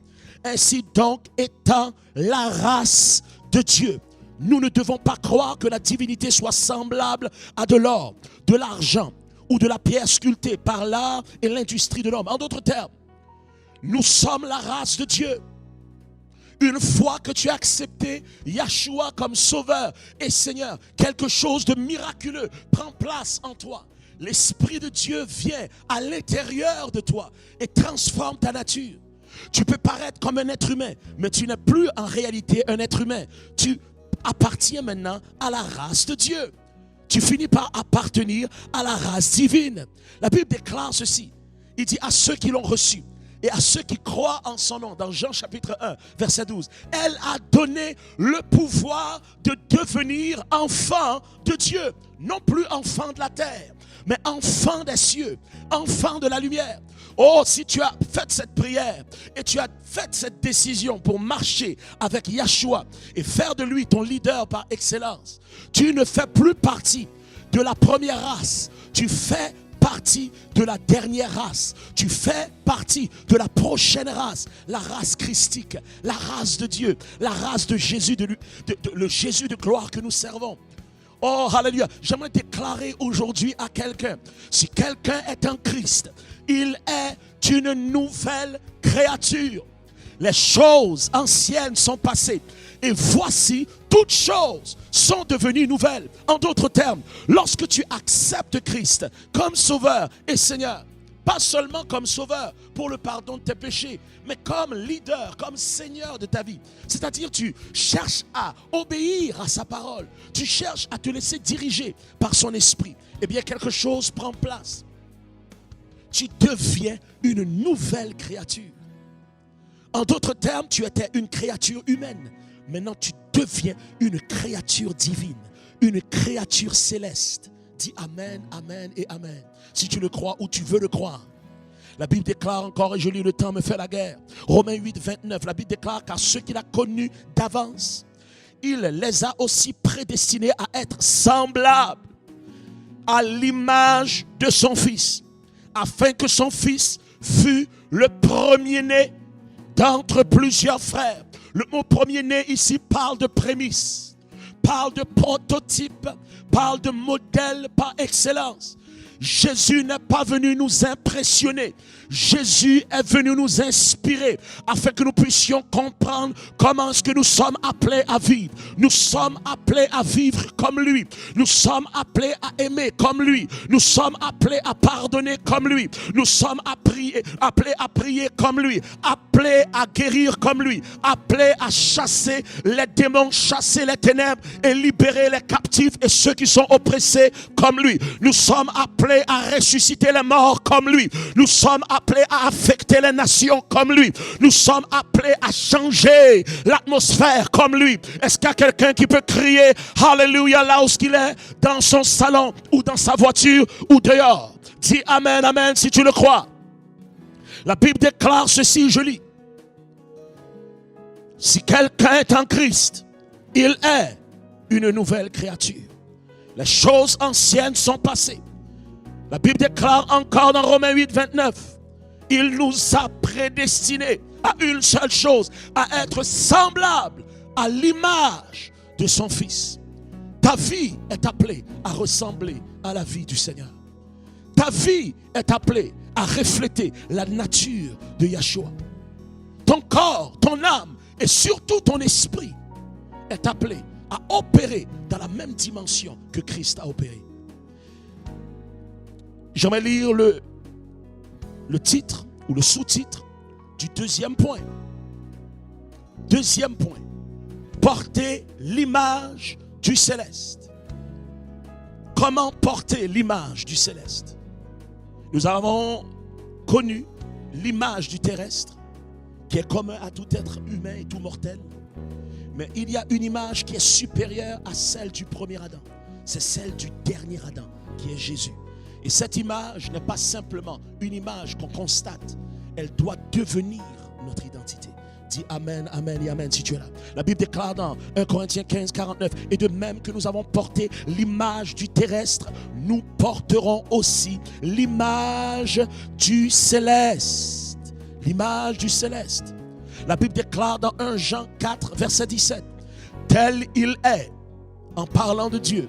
Ainsi donc, étant la race de Dieu, nous ne devons pas croire que la divinité soit semblable à de l'or, de l'argent ou de la pierre sculptée par l'art et l'industrie de l'homme. En d'autres termes, nous sommes la race de Dieu. Une fois que tu as accepté Yahshua comme sauveur et Seigneur, quelque chose de miraculeux prend place en toi. L'Esprit de Dieu vient à l'intérieur de toi et transforme ta nature. Tu peux paraître comme un être humain, mais tu n'es plus en réalité un être humain. Tu appartiens maintenant à la race de Dieu. Tu finis par appartenir à la race divine. La Bible déclare ceci. Il dit à ceux qui l'ont reçu et à ceux qui croient en son nom, dans Jean chapitre 1, verset 12, elle a donné le pouvoir de devenir enfant de Dieu. Non plus enfant de la terre, mais enfant des cieux, enfant de la lumière. Oh, si tu as fait cette prière et tu as fait cette décision pour marcher avec Yahshua et faire de lui ton leader par excellence, tu ne fais plus partie de la première race, tu fais partie de la dernière race, tu fais partie de la prochaine race, la race christique, la race de Dieu, la race de Jésus, le Jésus de gloire que nous servons. Oh, alléluia. J'aimerais déclarer aujourd'hui à quelqu'un, si quelqu'un est en Christ, il est une nouvelle créature. Les choses anciennes sont passées et voici, toutes choses sont devenues nouvelles. En d'autres termes, lorsque tu acceptes Christ comme Sauveur et Seigneur, pas seulement comme Sauveur pour le pardon de tes péchés, mais comme leader, comme Seigneur de ta vie. C'est-à-dire tu cherches à obéir à sa parole. Tu cherches à te laisser diriger par son esprit. Eh bien, quelque chose prend place. Tu deviens une nouvelle créature. En d'autres termes, tu étais une créature humaine. Maintenant, tu deviens une créature divine, une créature céleste. Dis Amen, Amen et Amen. Si tu le crois ou tu veux le croire. La Bible déclare encore, et je lis, le temps me fait la guerre. Romains 8, 29, la Bible déclare, car ceux qu'il a connus d'avance, il les a aussi prédestinés à être semblables à l'image de son Fils, afin que son Fils fût le premier-né d'entre plusieurs frères. Le mot premier-né ici parle de prémisse, parle de prototype, parle de modèle par excellence. Jésus n'est pas venu nous impressionner. Jésus est venu nous inspirer afin que nous puissions comprendre comment est-ce que nous sommes appelés à vivre. Nous sommes appelés à vivre comme lui. Nous sommes appelés à aimer comme lui. Nous sommes appelés à pardonner comme lui. Nous sommes appelés à prier comme lui. Appelés à guérir comme lui. Appelés à chasser les démons, chasser les ténèbres et libérer les captifs et ceux qui sont oppressés comme lui. Nous sommes appelés à ressusciter les morts comme lui. Nous sommes appelés à affecter les nations comme lui. Nous sommes appelés à changer l'atmosphère comme lui. Est-ce qu'il y a quelqu'un qui peut crier Alléluia là où il est, dans son salon ou dans sa voiture ou dehors? Dis Amen, Amen si tu le crois. La Bible déclare ceci, je lis. Si quelqu'un est en Christ, il est une nouvelle créature. Les choses anciennes sont passées. La Bible déclare encore dans Romains 8, 29, il nous a prédestinés à une seule chose, à être semblables à l'image de son Fils. Ta vie est appelée à ressembler à la vie du Seigneur. Ta vie est appelée à refléter la nature de Yahshua. Ton corps, ton âme et surtout ton esprit est appelé à opérer dans la même dimension que Christ a opéré. J'aimerais lire le titre ou le sous-titre du deuxième point. Deuxième point. Porter l'image du céleste. Comment porter l'image du céleste? Nous avons connu l'image du terrestre qui est commun à tout être humain et tout mortel. Mais il y a une image qui est supérieure à celle du premier Adam. C'est celle du dernier Adam qui est Jésus. Et cette image n'est pas simplement une image qu'on constate. Elle doit devenir notre identité. Dis Amen, Amen et Amen si tu es là. La Bible déclare dans 1 Corinthiens 15, 49, et de même que nous avons porté l'image du terrestre, nous porterons aussi l'image du céleste. L'image du céleste. La Bible déclare dans 1 Jean 4, verset 17, tel il est, en parlant de Dieu,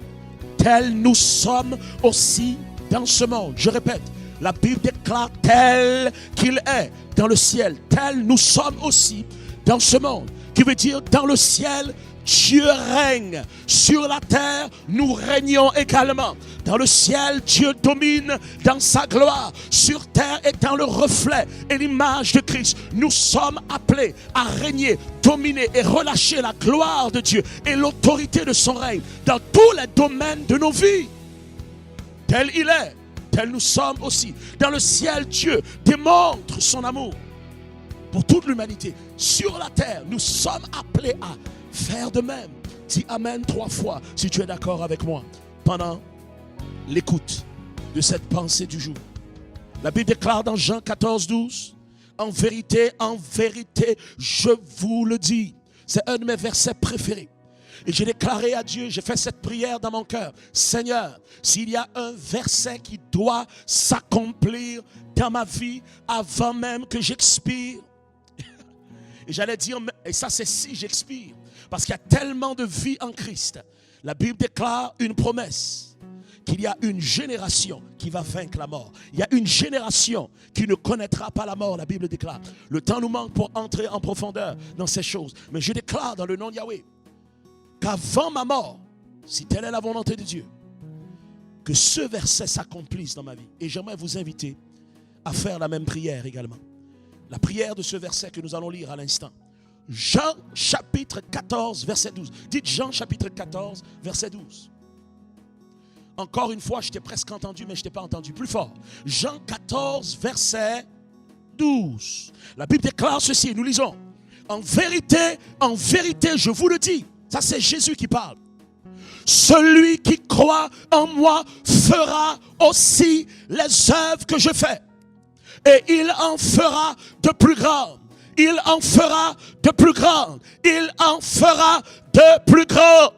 tel nous sommes aussi dans ce monde. Je répète, la Bible déclare tel qu'il est dans le ciel, tel nous sommes aussi dans ce monde. Qui veut dire dans le ciel, Dieu règne. Sur la terre, nous régnons également. Dans le ciel, Dieu domine dans sa gloire. Sur terre étant le reflet et l'image de Christ, nous sommes appelés à régner, dominer et relâcher la gloire de Dieu et l'autorité de son règne dans tous les domaines de nos vies. Tel il est, tel nous sommes aussi. Dans le ciel, Dieu démontre son amour pour toute l'humanité. Sur la terre, nous sommes appelés à faire de même. Dis Amen 3 fois si tu es d'accord avec moi pendant l'écoute de cette pensée du jour. La Bible déclare dans Jean 14, 12, en vérité, je vous le dis. C'est un de mes versets préférés. Et j'ai déclaré à Dieu, j'ai fait cette prière dans mon cœur. Seigneur, s'il y a un verset qui doit s'accomplir dans ma vie avant même que j'expire. Et j'allais dire, et ça c'est si j'expire. Parce qu'il y a tellement de vie en Christ. La Bible déclare une promesse. Qu'il y a une génération qui va vaincre la mort. Il y a une génération qui ne connaîtra pas la mort, la Bible déclare. Le temps nous manque pour entrer en profondeur dans ces choses. Mais je déclare dans le nom de Yahweh qu'avant ma mort, si telle est la volonté de Dieu, que ce verset s'accomplisse dans ma vie. Et j'aimerais vous inviter à faire la même prière également. La prière de ce verset que nous allons lire à l'instant. Jean chapitre 14, verset 12. Dites Jean chapitre 14, verset 12. Encore une fois, je t'ai presque entendu, mais je ne t'ai pas entendu. Plus fort. Jean 14, verset 12. La Bible déclare ceci, nous lisons. En vérité, je vous le dis. Ça, c'est Jésus qui parle. Celui qui croit en moi fera aussi les œuvres que je fais. Et il en fera de plus grandes. Il en fera de plus grandes. Il en fera de plus grandes.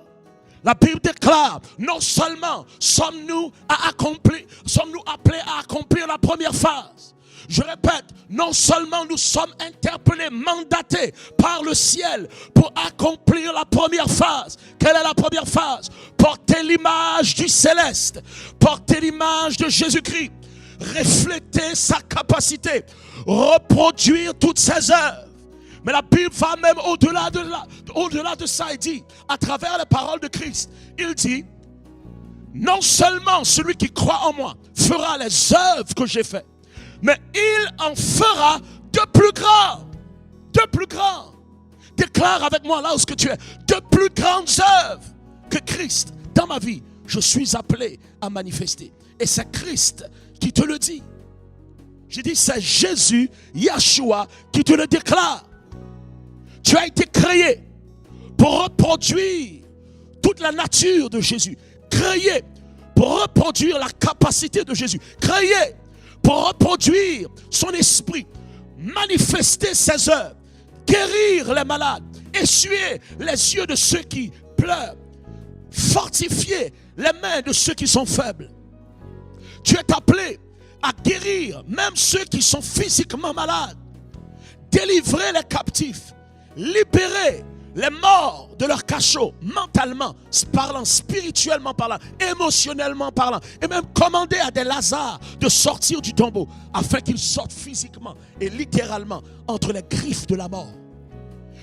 La Bible déclare, non seulement sommes-nous appelés à accomplir la première phase. Je répète, non seulement nous sommes interpellés, mandatés par le ciel pour accomplir la première phase. Quelle est la première phase? Porter l'image du céleste, porter l'image de Jésus-Christ, refléter sa capacité, reproduire toutes ses œuvres. Mais la Bible va même au-delà de ça et dit, à travers les paroles de Christ, il dit, non seulement celui qui croit en moi fera les œuvres que j'ai faites, mais il en fera de plus grands. De plus grands. Déclare avec moi là où tu es, de plus grandes œuvres que Christ dans ma vie, je suis appelé à manifester. Et c'est Christ qui te le dit. J'ai dit, c'est Jésus, Yahshua, qui te le déclare. Tu as été créé pour reproduire toute la nature de Jésus. Créé pour reproduire la capacité de Jésus. Créé pour reproduire son esprit. Manifester ses œuvres. Guérir les malades. Essuyer les yeux de ceux qui pleurent. Fortifier les mains de ceux qui sont faibles. Tu es appelé à guérir même ceux qui sont physiquement malades. Délivrer les captifs. Libérer les morts de leur cachot, mentalement parlant, spirituellement parlant, émotionnellement parlant, et même commander à des Lazars de sortir du tombeau afin qu'ils sortent physiquement et littéralement entre les griffes de la mort.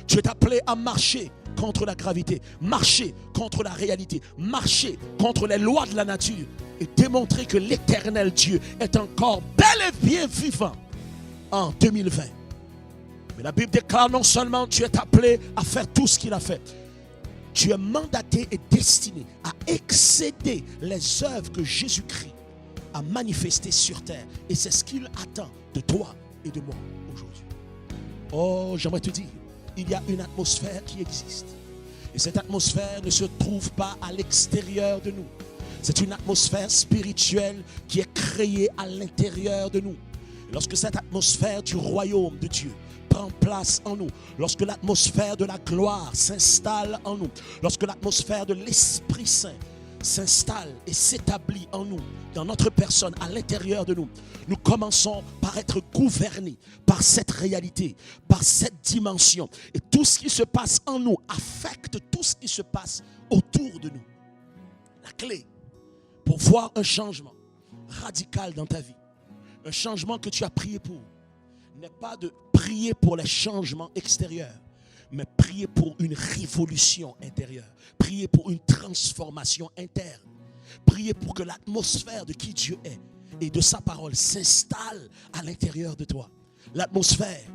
Tu es appelé à marcher contre la gravité, marcher contre la réalité, marcher contre les lois de la nature et démontrer que l'éternel Dieu est encore bel et bien vivant en 2020. Mais la Bible déclare non seulement tu es appelé à faire tout ce qu'il a fait, tu es mandaté et destiné à excéder les œuvres que Jésus-Christ a manifestées sur terre. Et c'est ce qu'il attend de toi et de moi aujourd'hui. Oh, j'aimerais te dire, il y a une atmosphère qui existe. Et cette atmosphère ne se trouve pas à l'extérieur de nous. C'est une atmosphère spirituelle qui est créée à l'intérieur de nous. Et lorsque cette atmosphère du royaume de Dieu prend place en nous, lorsque l'atmosphère de la gloire s'installe en nous, lorsque l'atmosphère de l'Esprit Saint s'installe et s'établit en nous, dans notre personne, à l'intérieur de nous, nous commençons par être gouvernés par cette réalité, par cette dimension. Et tout ce qui se passe en nous affecte tout ce qui se passe autour de nous. La clé pour voir un changement radical dans ta vie, un changement que tu as prié pour, n'est pas de prier pour les changements extérieurs, mais prier pour une révolution intérieure, prier pour une transformation interne, prier pour que l'atmosphère de qui Dieu est et de sa parole s'installe à l'intérieur de toi. L'atmosphère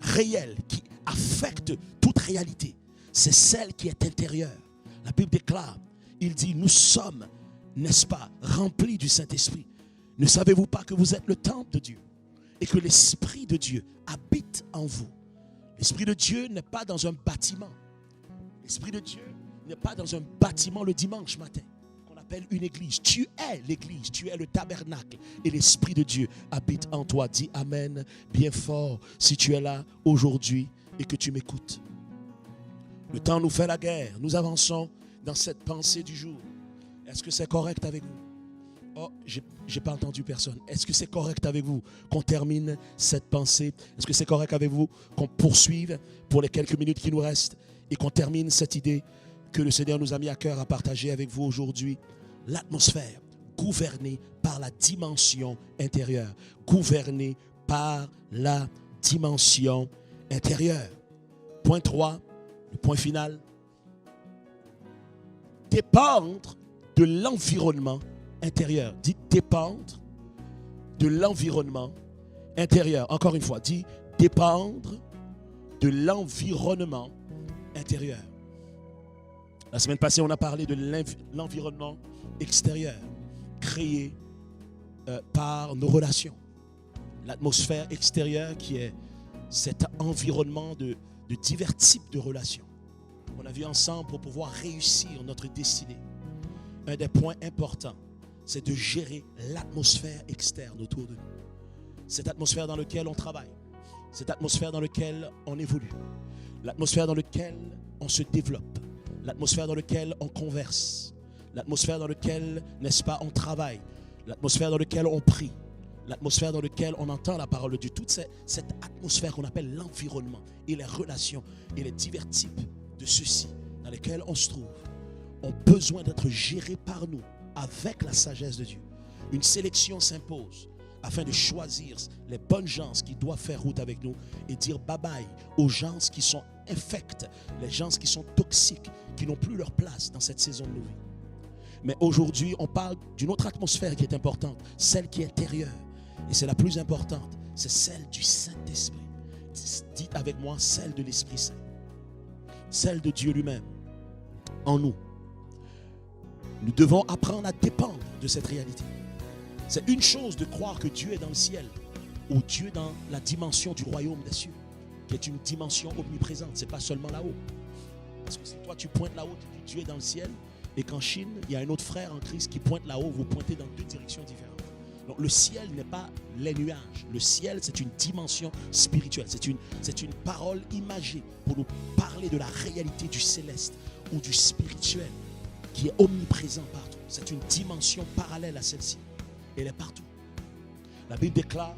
réelle qui affecte toute réalité, c'est celle qui est intérieure. La Bible déclare, il dit, nous sommes, n'est-ce pas, remplis du Saint-Esprit. Ne savez-vous pas que vous êtes le temple de Dieu et que l'Esprit de Dieu habite en vous? L'Esprit de Dieu n'est pas dans un bâtiment. L'Esprit de Dieu n'est pas dans un bâtiment le dimanche matin, qu'on appelle appelle une église. Tu es l'église, tu es le tabernacle. Et l'Esprit de Dieu habite en toi. Dis Amen bien fort si tu es là aujourd'hui et que tu m'écoutes. Le temps nous fait la guerre. Nous avançons dans cette pensée du jour. Est-ce que c'est correct avec vous? Oh, j'ai pas entendu personne. Est-ce que c'est correct avec vous qu'on termine cette pensée? Est-ce que c'est correct avec vous qu'on poursuive pour les quelques minutes qui nous restent et qu'on termine cette idée que le Seigneur nous a mis à cœur à partager avec vous aujourd'hui? L'atmosphère gouvernée par la dimension intérieure. Gouvernée par la dimension intérieure. Point 3, le point final. Dépendre de l'environnement intérieur. Dites dépendre de l'environnement intérieur. Encore une fois, dites dépendre de l'environnement intérieur. La semaine passée, on a parlé de l'environnement extérieur créé par nos relations. L'atmosphère extérieure qui est cet environnement de divers types de relations. On a vu ensemble pour pouvoir réussir notre destinée. Un des points importants, c'est de gérer l'atmosphère externe autour de nous. Cette atmosphère dans laquelle on travaille, cette atmosphère dans laquelle on évolue, l'atmosphère dans laquelle on se développe, l'atmosphère dans laquelle on converse, l'atmosphère dans laquelle, n'est-ce pas, on travaille, l'atmosphère dans laquelle on prie, l'atmosphère dans laquelle on entend la parole de Dieu. Toute cette atmosphère qu'on appelle l'environnement et les relations et les divers types de ceux-ci dans lesquels on se trouve ont besoin d'être gérés par nous avec la sagesse de Dieu. Une sélection s'impose afin de choisir les bonnes gens qui doivent faire route avec nous et dire bye-bye aux gens qui sont infects, les gens qui sont toxiques, qui n'ont plus leur place dans cette saison de nos vies. Mais aujourd'hui, on parle d'une autre atmosphère qui est importante, celle qui est intérieure. Et c'est la plus importante, c'est celle du Saint-Esprit. Dites avec moi, celle de l'Esprit Saint. Celle de Dieu lui-même en nous. Nous devons apprendre à dépendre de cette réalité. C'est une chose de croire que Dieu est dans le ciel ou Dieu est dans la dimension du royaume des cieux, qui est une dimension omniprésente. Ce n'est pas seulement là-haut. Parce que si toi tu pointes là-haut, tu dis Dieu est dans le ciel, et qu'en Chine, il y a un autre frère en Christ qui pointe là-haut, vous pointez dans deux directions différentes. Donc le ciel n'est pas les nuages. Le ciel, c'est une dimension spirituelle. C'est une parole imagée pour nous parler de la réalité du céleste ou du spirituel qui est omniprésent partout. C'est une dimension parallèle à celle-ci. Elle est partout. La Bible déclare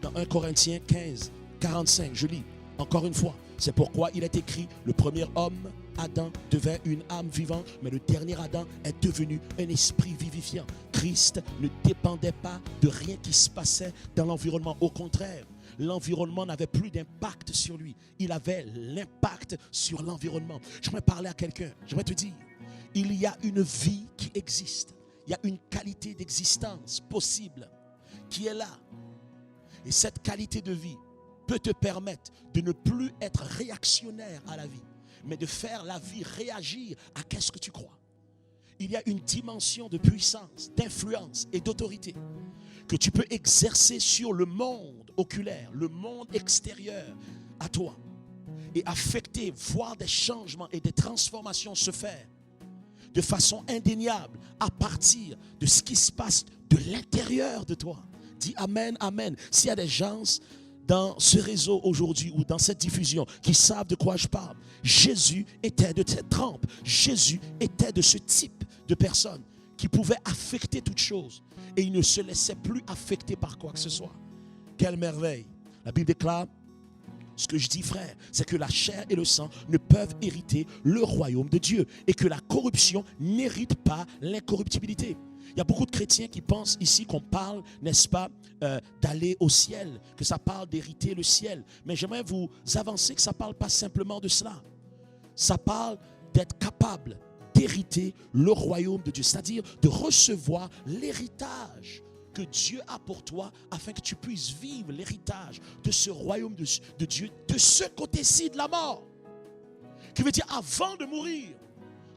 dans 1 Corinthiens 15, 45, je lis encore une fois. C'est pourquoi il est écrit, le premier homme, Adam, devint une âme vivante, mais le dernier Adam est devenu un esprit vivifiant. Christ ne dépendait pas de rien qui se passait dans l'environnement. Au contraire, l'environnement n'avait plus d'impact sur lui. Il avait l'impact sur l'environnement. J'aimerais parler à quelqu'un. J'aimerais te dire, il y a une vie qui existe. Il y a une qualité d'existence possible qui est là. Et cette qualité de vie peut te permettre de ne plus être réactionnaire à la vie, mais de faire la vie réagir à qu'est-ce que tu crois. Il y a une dimension de puissance, d'influence et d'autorité que tu peux exercer sur le monde oculaire, le monde extérieur à toi, et affecter, voir des changements et des transformations se faire de façon indéniable à partir de ce qui se passe de l'intérieur de toi. Dis Amen, Amen. S'il y a des gens dans ce réseau aujourd'hui ou dans cette diffusion qui savent de quoi je parle, Jésus était de cette trempe. Jésus était de ce type de personne qui pouvait affecter toute chose et il ne se laissait plus affecter par quoi que ce soit. Quelle merveille! La Bible déclare, ce que je dis frère, c'est que la chair et le sang ne peuvent hériter le royaume de Dieu et que la corruption n'hérite pas l'incorruptibilité. Il y a beaucoup de chrétiens qui pensent ici qu'on parle, n'est-ce pas, d'aller au ciel, que ça parle d'hériter le ciel. Mais j'aimerais vous avancer que ça ne parle pas simplement de cela. Ça parle d'être capable d'hériter le royaume de Dieu, c'est-à-dire de recevoir l'héritage que Dieu a pour toi afin que tu puisses vivre l'héritage de ce royaume de Dieu de ce côté-ci de la mort. Qui veut dire avant de mourir,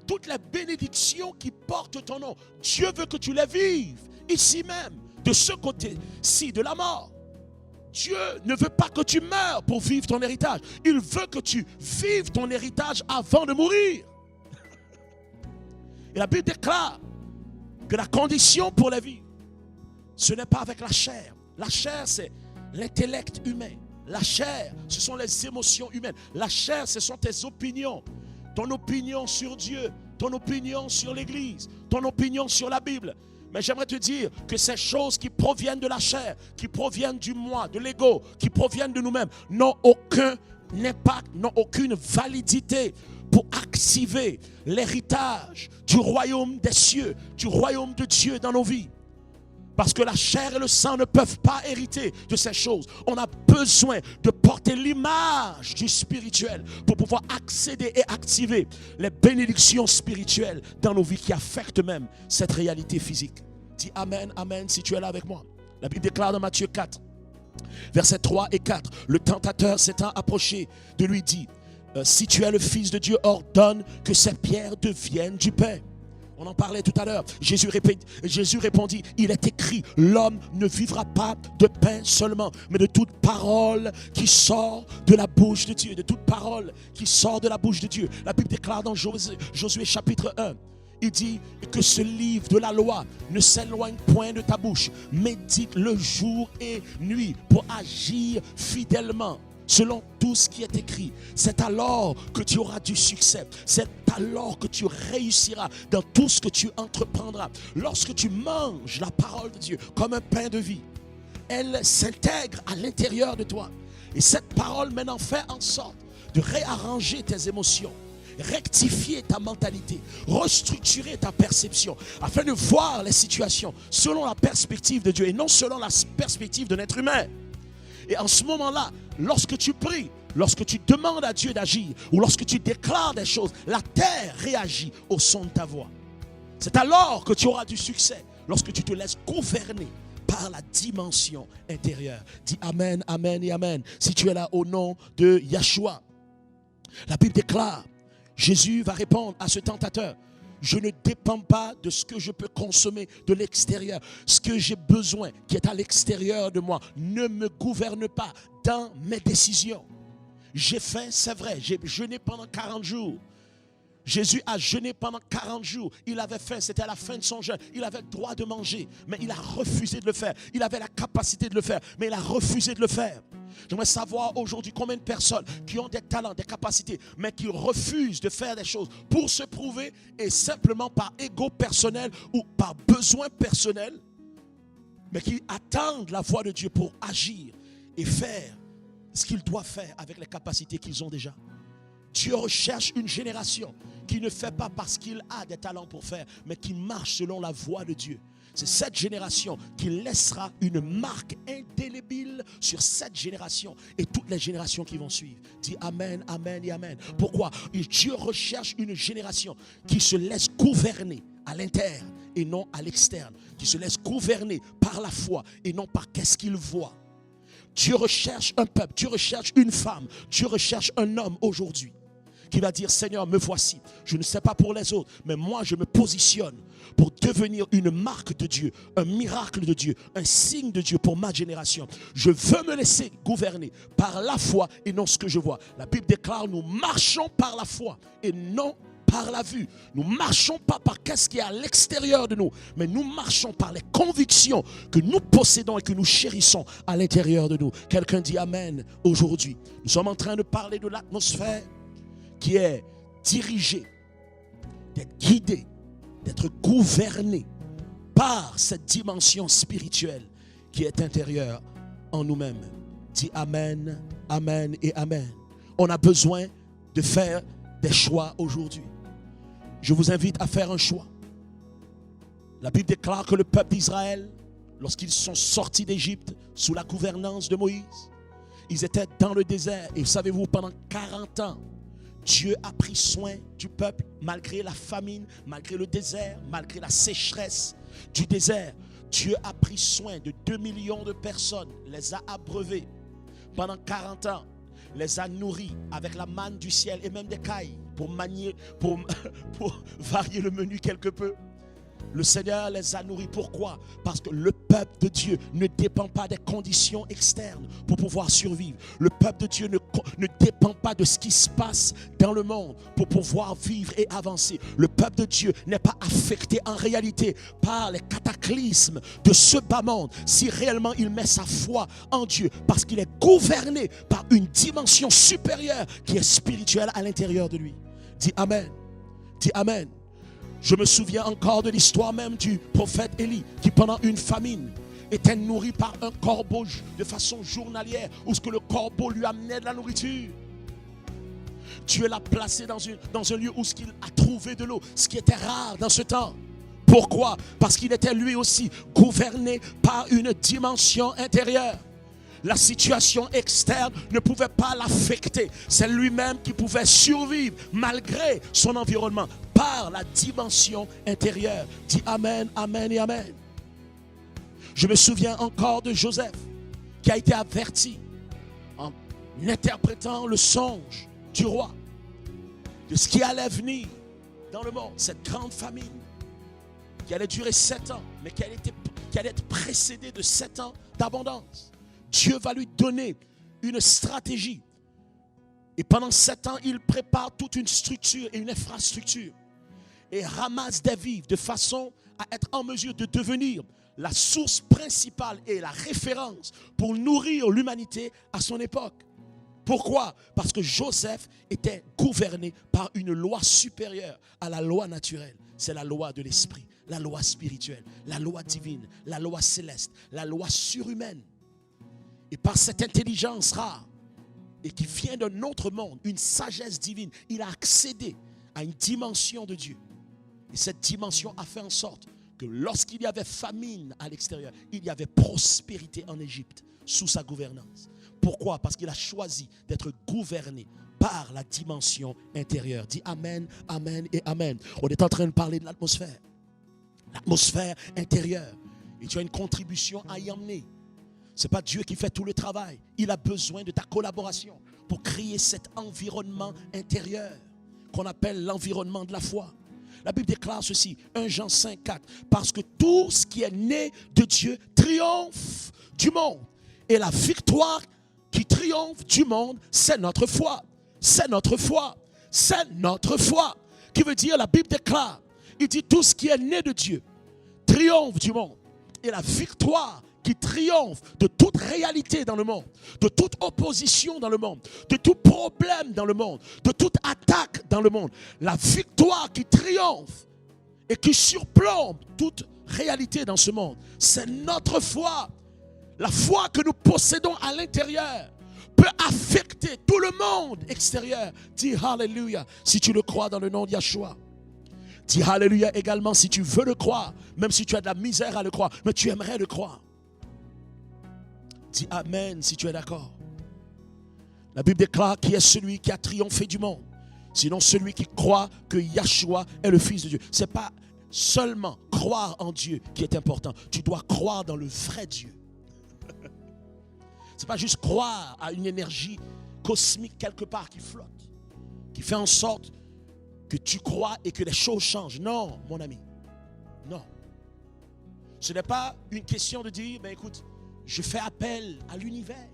toutes les bénédictions qui portent ton nom, Dieu veut que tu les vives ici même, de ce côté-ci de la mort. Dieu ne veut pas que tu meurs pour vivre ton héritage. Il veut que tu vives ton héritage avant de mourir. Et la Bible déclare que la condition pour la vie, ce n'est pas avec la chair. La chair, c'est l'intellect humain. La chair, ce sont les émotions humaines. La chair, ce sont tes opinions. Ton opinion sur Dieu, ton opinion sur l'Église, ton opinion sur la Bible. Mais j'aimerais te dire que ces choses qui proviennent de la chair, qui proviennent du moi, de l'ego, qui proviennent de nous-mêmes, n'ont aucun impact, n'ont aucune validité pour activer l'héritage du royaume des cieux, du royaume de Dieu dans nos vies. Parce que la chair et le sang ne peuvent pas hériter de ces choses. On a besoin de porter l'image du spirituel pour pouvoir accéder et activer les bénédictions spirituelles dans nos vies qui affectent même cette réalité physique. Dis Amen, Amen si tu es là avec moi. La Bible déclare dans Matthieu 4, versets 3 et 4, le tentateur s'étant approché de lui dit, si tu es le Fils de Dieu, ordonne que ces pierres deviennent du pain. On en parlait tout à l'heure. Jésus répondit, il est écrit, l'homme ne vivra pas de pain seulement, mais de toute parole qui sort de la bouche de Dieu. De toute parole qui sort de la bouche de Dieu. La Bible déclare dans Josué chapitre 1, il dit que ce livre de la loi ne s'éloigne point de ta bouche. Médite-le jour et nuit pour agir fidèlement selon tout ce qui est écrit. C'est alors que tu auras du succès. C'est alors que tu réussiras dans tout ce que tu entreprendras. Lorsque tu manges la parole de Dieu comme un pain de vie, elle s'intègre à l'intérieur de toi. Et cette parole maintenant fait en sorte de réarranger tes émotions, rectifier ta mentalité, restructurer ta perception, afin de voir les situations selon la perspective de Dieu et non selon la perspective d'un être humain. Et en ce moment-là, lorsque tu pries, lorsque tu demandes à Dieu d'agir, ou lorsque tu déclares des choses, la terre réagit au son de ta voix. C'est alors que tu auras du succès, lorsque tu te laisses gouverner par la dimension intérieure. Dis Amen, Amen et Amen. Si tu es là au nom de Yahshua, la Bible déclare, Jésus va répondre à ce tentateur. Je ne dépends pas de ce que je peux consommer de l'extérieur. Ce que j'ai besoin, qui est à l'extérieur de moi, ne me gouverne pas dans mes décisions. J'ai faim, c'est vrai. J'ai jeûné pendant 40 jours. Jésus a jeûné pendant 40 jours. Il avait faim, c'était à la fin de son jeûne. Il avait le droit de manger, mais il a refusé de le faire. Il avait la capacité de le faire, mais il a refusé de le faire. J'aimerais savoir aujourd'hui combien de personnes qui ont des talents, des capacités, mais qui refusent de faire des choses pour se prouver et simplement par ego personnel ou par besoin personnel, mais qui attendent la voix de Dieu pour agir et faire ce qu'ils doivent faire avec les capacités qu'ils ont déjà. Dieu recherche une génération qui ne fait pas parce qu'il a des talents pour faire, mais qui marche selon la voie de Dieu. C'est cette génération qui laissera une marque indélébile sur cette génération et toutes les générations qui vont suivre. Dis Amen, Amen et Amen. Pourquoi? Dieu recherche une génération qui se laisse gouverner à l'interne et non à l'externe, qui se laisse gouverner par la foi et non par qu'est-ce qu'il voit. Dieu recherche un peuple, Dieu recherche une femme, Dieu recherche un homme aujourd'hui qui va dire, Seigneur, me voici. Je ne sais pas pour les autres, mais moi je me positionne pour devenir une marque de Dieu, un miracle de Dieu, un signe de Dieu pour ma génération. Je veux me laisser gouverner par la foi et non ce que je vois. La Bible déclare, nous marchons par la foi et non par la vue. Nous ne marchons pas par qu'est-ce qui est à l'extérieur de nous, mais nous marchons par les convictions que nous possédons et que nous chérissons à l'intérieur de nous. Quelqu'un dit Amen aujourd'hui. Nous sommes en train de parler de l'atmosphère qui est dirigée, d'être guidée, d'être gouvernée par cette dimension spirituelle qui est intérieure en nous-mêmes. Dis Amen, Amen et Amen. On a besoin de faire des choix aujourd'hui. Je vous invite à faire un choix. La Bible déclare que le peuple d'Israël, lorsqu'ils sont sortis d'Égypte sous la gouvernance de Moïse, ils étaient dans le désert. Et savez-vous, pendant 40 ans, Dieu a pris soin du peuple malgré la famine, malgré le désert, malgré la sécheresse du désert. Dieu a pris soin de 2 millions de personnes, les a abreuvés pendant 40 ans, les a nourris avec la manne du ciel et même des cailles pour varier le menu quelque peu. Le Seigneur les a nourris. Pourquoi? Parce que le peuple de Dieu ne dépend pas des conditions externes pour pouvoir survivre. Le peuple de Dieu ne dépend pas de ce qui se passe dans le monde pour pouvoir vivre et avancer. Le peuple de Dieu n'est pas affecté en réalité par les cataclysmes de ce bas monde si réellement il met sa foi en Dieu, parce qu'il est gouverné par une dimension supérieure qui est spirituelle à l'intérieur de lui. Dis Amen. Dis Amen. Je me souviens encore de l'histoire même du prophète Élie qui pendant une famine était nourri par un corbeau de façon journalière, où ce que le corbeau lui amenait de la nourriture. Dieu l'a placé dans un lieu où il a trouvé de l'eau, ce qui était rare dans ce temps. Pourquoi? Parce qu'il était lui aussi gouverné par une dimension intérieure. La situation externe ne pouvait pas l'affecter. C'est lui-même qui pouvait survivre malgré son environnement par la dimension intérieure. Dis Amen, Amen et Amen. Je me souviens encore de Joseph qui a été averti en interprétant le songe du roi de ce qui allait venir dans le monde. Cette grande famine qui allait durer 7 ans, mais qui allait être précédée de 7 ans d'abondance. Dieu va lui donner une stratégie. Et pendant 7 ans, il prépare toute une structure et une infrastructure. Et ramasse des vivres de façon à être en mesure de devenir la source principale et la référence pour nourrir l'humanité à son époque. Pourquoi? Parce que Joseph était gouverné par une loi supérieure à la loi naturelle. C'est la loi de l'esprit, la loi spirituelle, la loi divine, la loi céleste, la loi surhumaine. Et par cette intelligence rare et qui vient d'un autre monde, une sagesse divine, il a accédé à une dimension de Dieu. Et cette dimension a fait en sorte que lorsqu'il y avait famine à l'extérieur, il y avait prospérité en Égypte sous sa gouvernance. Pourquoi? Parce qu'il a choisi d'être gouverné par la dimension intérieure. Dis Amen, Amen et Amen. On est en train de parler de l'atmosphère. L'atmosphère intérieure. Et tu as une contribution à y emmener. Ce n'est pas Dieu qui fait tout le travail. Il a besoin de ta collaboration pour créer cet environnement intérieur qu'on appelle l'environnement de la foi. La Bible déclare ceci, 1 Jean 5, 4. Parce que tout ce qui est né de Dieu triomphe du monde. Et la victoire qui triomphe du monde, c'est notre foi. C'est notre foi. C'est notre foi. Qui veut dire, la Bible déclare, il dit tout ce qui est né de Dieu triomphe du monde. Et la victoire qui triomphe de toute réalité dans le monde, de toute opposition dans le monde, de tout problème dans le monde, de toute attaque dans le monde. La victoire qui triomphe et qui surplombe toute réalité dans ce monde, c'est notre foi. La foi que nous possédons à l'intérieur peut affecter tout le monde extérieur. Dis Alléluia si tu le crois dans le nom de Yeshua. Dis Alléluia également si tu veux le croire, même si tu as de la misère à le croire, mais tu aimerais le croire. Dis Amen si tu es d'accord. La Bible déclare qui est celui qui a triomphé du monde. Sinon celui qui croit que Yeshua est le Fils de Dieu. Ce n'est pas seulement croire en Dieu qui est important. Tu dois croire dans le vrai Dieu. Ce n'est pas juste croire à une énergie cosmique quelque part qui flotte, qui fait en sorte que tu crois et que les choses changent. Non, mon ami. Non. Ce n'est pas une question de dire, ben écoute, je fais appel à l'univers,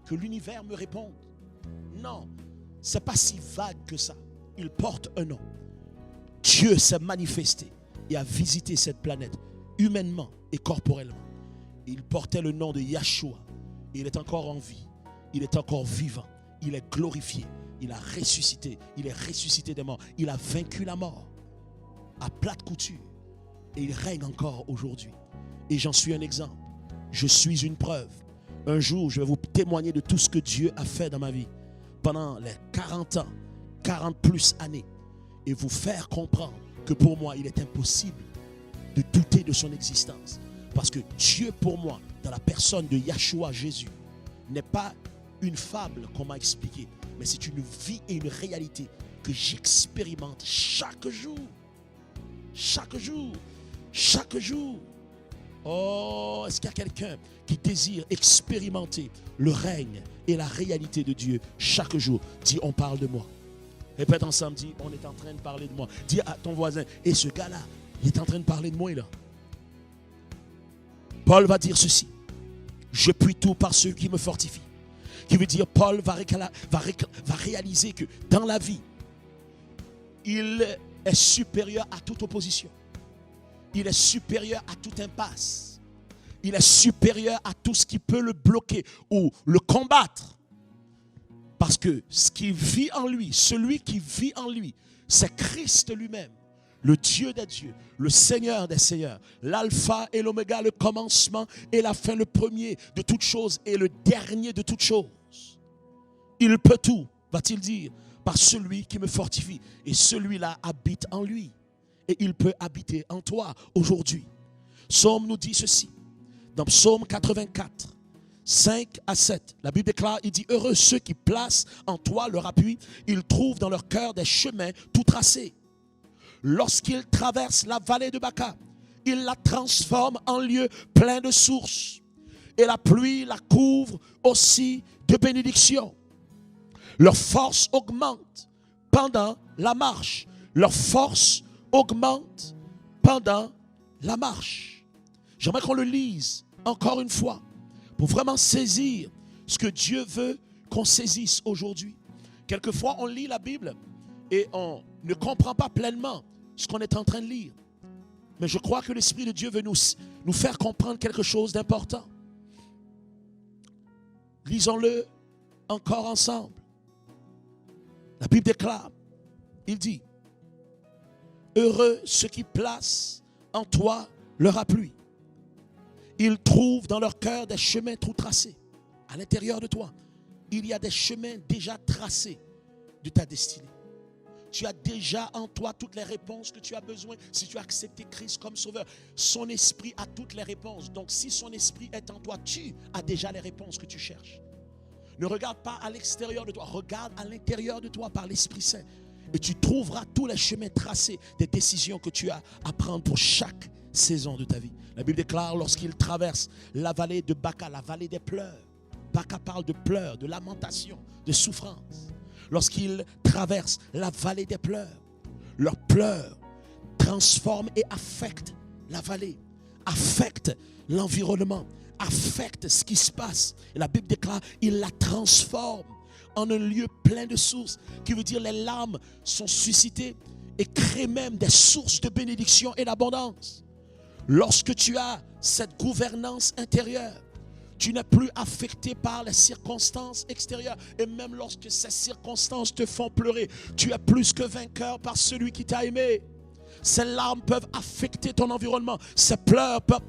que l'univers me réponde. Non, ce n'est pas si vague que ça. Il porte un nom. Dieu s'est manifesté et a visité cette planète, humainement et corporellement. Il portait le nom de Yeshua. Il est encore en vie. Il est encore vivant. Il est glorifié. Il a ressuscité. Il est ressuscité des morts. Il a vaincu la mort à plate couture. Et il règne encore aujourd'hui. Et j'en suis un exemple. Je suis une preuve. Un jour, je vais vous témoigner de tout ce que Dieu a fait dans ma vie pendant les 40 ans, 40 plus années, et vous faire comprendre que pour moi, il est impossible de douter de son existence. Parce que Dieu pour moi, dans la personne de Yeshua, Jésus, n'est pas une fable qu'on m'a expliquée, mais c'est une vie et une réalité que j'expérimente chaque jour. Chaque jour. Chaque jour. Oh, est-ce qu'il y a quelqu'un qui désire expérimenter le règne et la réalité de Dieu chaque jour? Dis, on parle de moi. Répète ensemble, dis, on est en train de parler de moi. Dis à ton voisin, et ce gars-là Il est en train de parler de moi là. Paul va dire ceci. Je puis tout par ceux qui me fortifient. Qui veut dire, Paul va réaliser que dans la vie, il est supérieur à toute opposition. Il est supérieur à toute impasse. Il est supérieur à tout ce qui peut le bloquer ou le combattre. Parce que ce qui vit en lui, celui qui vit en lui, c'est Christ lui-même. Le Dieu des dieux, le Seigneur des seigneurs, l'alpha et l'oméga, le commencement et la fin, le premier de toutes choses et le dernier de toutes choses. Il peut tout, va-t-il dire, par celui qui me fortifie. Et celui-là habite en lui. Et il peut habiter en toi aujourd'hui. Psaume nous dit ceci. Dans Psaume 84, 5 à 7, la Bible déclare, il dit, heureux ceux qui placent en toi leur appui, ils trouvent dans leur cœur des chemins tout tracés. Lorsqu'ils traversent la vallée de Baca, ils la transforment en lieu plein de sources. Et la pluie la couvre aussi de bénédictions. Leur force augmente pendant la marche. Leur force augmente pendant la marche. J'aimerais qu'on le lise encore une fois pour vraiment saisir ce que Dieu veut qu'on saisisse aujourd'hui. Quelquefois, on lit la Bible et on ne comprend pas pleinement ce qu'on est en train de lire. Mais je crois que l'Esprit de Dieu veut nous faire comprendre quelque chose d'important. Lisons-le encore ensemble. La Bible déclare, il dit, heureux ceux qui placent en toi leur appui. Ils trouvent dans leur cœur des chemins tout tracés. À l'intérieur de toi, il y a des chemins déjà tracés de ta destinée. Tu as déjà en toi toutes les réponses que tu as besoin. Si tu as accepté Christ comme sauveur, son esprit a toutes les réponses. Donc si son esprit est en toi, tu as déjà les réponses que tu cherches. Ne regarde pas à l'extérieur de toi, regarde à l'intérieur de toi par l'Esprit Saint. Et tu trouveras tous les chemins tracés des décisions que tu as à prendre pour chaque saison de ta vie. La Bible déclare, lorsqu'il traverse la vallée de Baca, la vallée des pleurs. Baca parle de pleurs, de lamentation, de souffrance. Lorsqu'il traverse la vallée des pleurs, leurs pleurs transforment et affectent la vallée, affectent l'environnement, affectent ce qui se passe. Et la Bible déclare, il la transforme en un lieu plein de sources, qui veut dire les larmes sont suscitées et créent même des sources de bénédiction et d'abondance. Lorsque tu as cette gouvernance intérieure, tu n'es plus affecté par les circonstances extérieures. Et même lorsque ces circonstances te font pleurer, tu es plus que vainqueur par celui qui t'a aimé. Ces larmes peuvent affecter ton environnement. Ces pleurs peuvent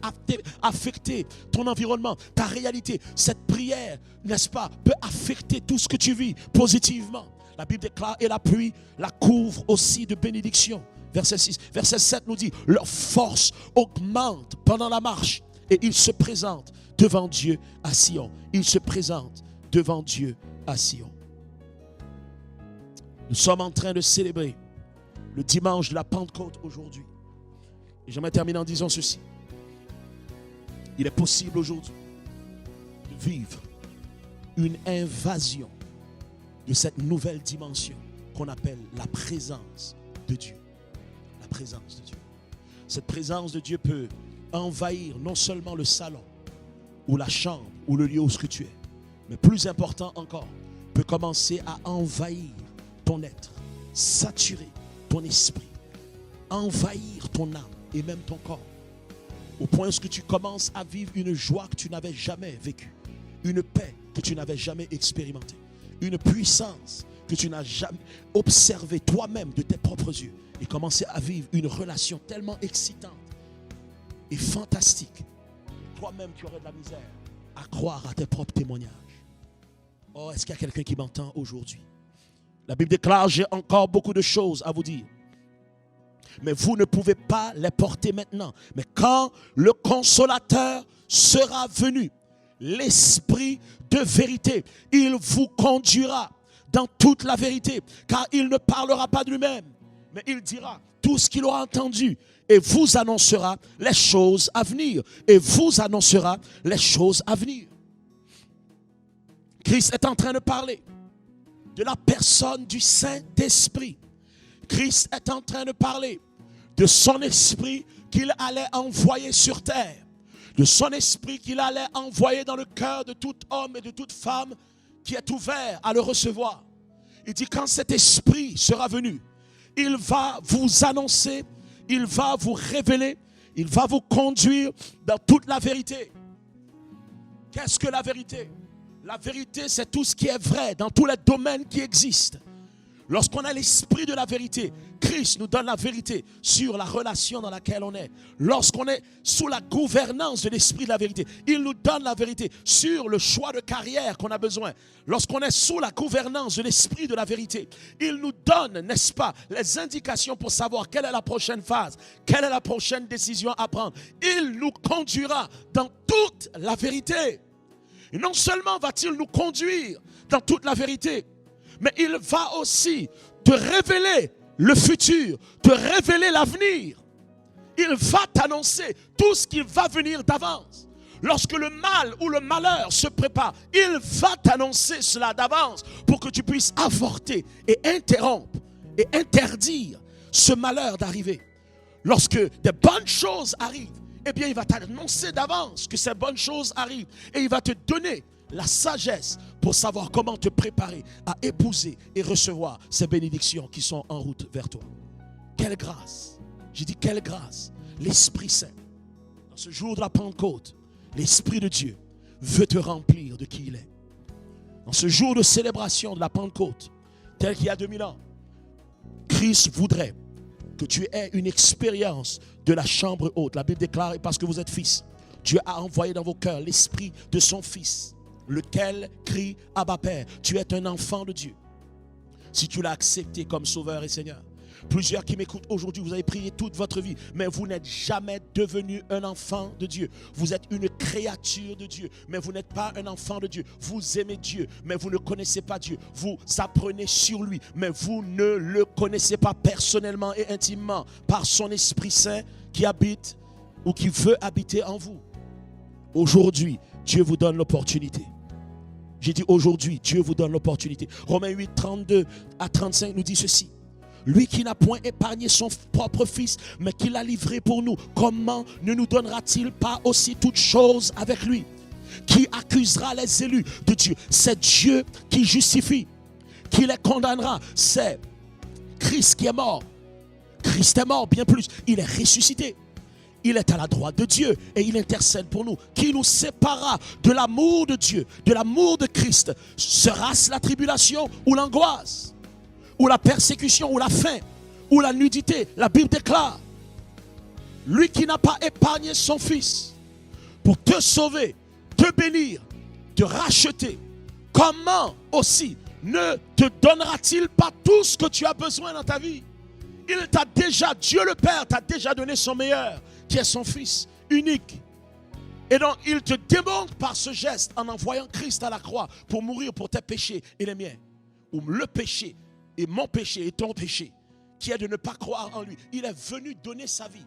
affecter ton environnement, ta réalité. Cette prière, n'est-ce pas, peut affecter tout ce que tu vis positivement. La Bible déclare, et la pluie la couvre aussi de bénédictions. Verset 6. Verset 7 nous dit, leur force augmente pendant la marche. Et ils se présentent devant Dieu à Sion. Ils se présentent devant Dieu à Sion. Nous sommes en train de célébrer le dimanche de la Pentecôte aujourd'hui. Et j'aimerais terminer en disant ceci. Il est possible aujourd'hui de vivre une invasion de cette nouvelle dimension qu'on appelle la présence de Dieu. La présence de Dieu. Cette présence de Dieu peut envahir non seulement le salon ou la chambre ou le lieu où tu es, mais plus important encore, peut commencer à envahir ton être, saturer ton esprit, envahir ton âme et même ton corps, au point où tu commences à vivre une joie que tu n'avais jamais vécue, une paix que tu n'avais jamais expérimentée, une puissance que tu n'as jamais observée toi-même de tes propres yeux, et commencer à vivre une relation tellement excitante et fantastique. Toi-même, tu aurais de la misère à croire à tes propres témoignages. Oh, est-ce qu'il y a quelqu'un qui m'entend aujourd'hui? La Bible déclare, j'ai encore beaucoup de choses à vous dire. Mais vous ne pouvez pas les porter maintenant. Mais quand le consolateur sera venu, l'Esprit de vérité, il vous conduira dans toute la vérité. Car il ne parlera pas de lui-même, mais il dira tout ce qu'il aura entendu et vous annoncera les choses à venir. Et vous annoncera les choses à venir. Christ est en train de parler de la personne du Saint-Esprit. Christ est en train de parler de son esprit qu'il allait envoyer sur terre, de son esprit qu'il allait envoyer dans le cœur de tout homme et de toute femme qui est ouvert à le recevoir. Il dit, quand cet esprit sera venu, il va vous annoncer, il va vous révéler, il va vous conduire dans toute la vérité. Qu'est-ce que la vérité? La vérité, c'est tout ce qui est vrai dans tous les domaines qui existent. Lorsqu'on a l'esprit de la vérité, Christ nous donne la vérité sur la relation dans laquelle on est. Lorsqu'on est sous la gouvernance de l'esprit de la vérité, il nous donne la vérité sur le choix de carrière qu'on a besoin. Lorsqu'on est sous la gouvernance de l'esprit de la vérité, il nous donne, n'est-ce pas, les indications pour savoir quelle est la prochaine phase, quelle est la prochaine décision à prendre. Il nous conduira dans toute la vérité. Et non seulement va-t-il nous conduire dans toute la vérité, mais il va aussi te révéler le futur, te révéler l'avenir. Il va t'annoncer tout ce qui va venir d'avance. Lorsque le mal ou le malheur se prépare, il va t'annoncer cela d'avance pour que tu puisses avorter et interrompre et interdire ce malheur d'arriver. Lorsque des bonnes choses arrivent, eh bien il va t'annoncer d'avance que ces bonnes choses arrivent et il va te donner la sagesse pour savoir comment te préparer à épouser et recevoir ces bénédictions qui sont en route vers toi. Quelle grâce! J'ai dit quelle grâce! L'Esprit Saint, dans ce jour de la Pentecôte, l'Esprit de Dieu veut te remplir de qui il est. Dans ce jour de célébration de la Pentecôte, tel qu'il y a 2000 ans, Christ voudrait que tu aies une expérience de la chambre haute. La Bible déclare, et parce que vous êtes fils, Dieu a envoyé dans vos cœurs l'esprit de son Fils, lequel crie Abba Père. Tu es un enfant de Dieu. Si tu l'as accepté comme sauveur et Seigneur. Plusieurs qui m'écoutent aujourd'hui, vous avez prié toute votre vie, mais vous n'êtes jamais devenu un enfant de Dieu. Vous êtes une créature de Dieu, mais vous n'êtes pas un enfant de Dieu. Vous aimez Dieu, mais vous ne connaissez pas Dieu. Vous apprenez sur lui, mais vous ne le connaissez pas personnellement et intimement par son Esprit Saint qui habite ou qui veut habiter en vous. Aujourd'hui, Dieu vous donne l'opportunité. J'ai dit aujourd'hui, Dieu vous donne l'opportunité. Romains 8, 32 à 35 nous dit ceci. Lui qui n'a point épargné son propre fils, mais qui l'a livré pour nous, comment ne nous donnera-t-il pas aussi toutes choses avec lui? Qui accusera les élus de Dieu? C'est Dieu qui justifie. Qui les condamnera? C'est Christ qui est mort. Christ est mort, bien plus. Il est ressuscité. Il est à la droite de Dieu et il intercède pour nous. Qui nous séparera de l'amour de Dieu, de l'amour de Christ? Sera-ce la tribulation ou l'angoisse? Ou la persécution, ou la faim, ou la nudité? La Bible déclare, lui qui n'a pas épargné son fils pour te sauver, te bénir, te racheter, comment aussi ne te donnera-t-il pas tout ce que tu as besoin dans ta vie? Il t'a déjà, Dieu le Père t'a déjà donné son meilleur, qui est son fils unique. Et donc il te démontre par ce geste, en envoyant Christ à la croix pour mourir pour tes péchés et les miens, ou le péché et mon péché et ton péché, qui est de ne pas croire en lui. Il est venu donner sa vie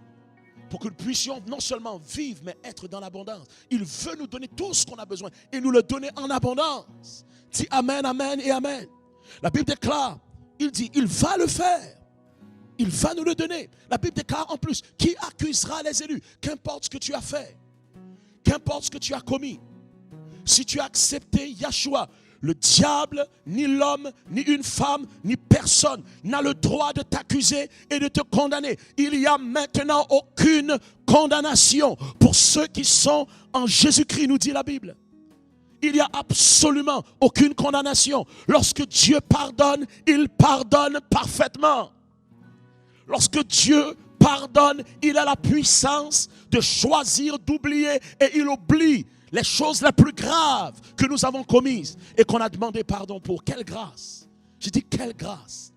pour que nous puissions non seulement vivre, mais être dans l'abondance. Il veut nous donner tout ce qu'on a besoin et nous le donner en abondance. Dis amen, amen et amen. La Bible déclare, il dit, il va le faire. Il va nous le donner. La Bible déclare en plus, qui accusera les élus? Qu'importe ce que tu as fait, qu'importe ce que tu as commis. Si tu as accepté Yahshua, le diable, ni l'homme, ni une femme, ni personne n'a le droit de t'accuser et de te condamner. Il n'y a maintenant aucune condamnation pour ceux qui sont en Jésus-Christ, nous dit la Bible. Il n'y a absolument aucune condamnation. Lorsque Dieu pardonne, il pardonne parfaitement. Lorsque Dieu pardonne, il a la puissance de choisir d'oublier et il oublie les choses les plus graves que nous avons commises et qu'on a demandé pardon pour. Quelle grâce! J'ai dit quelle grâce!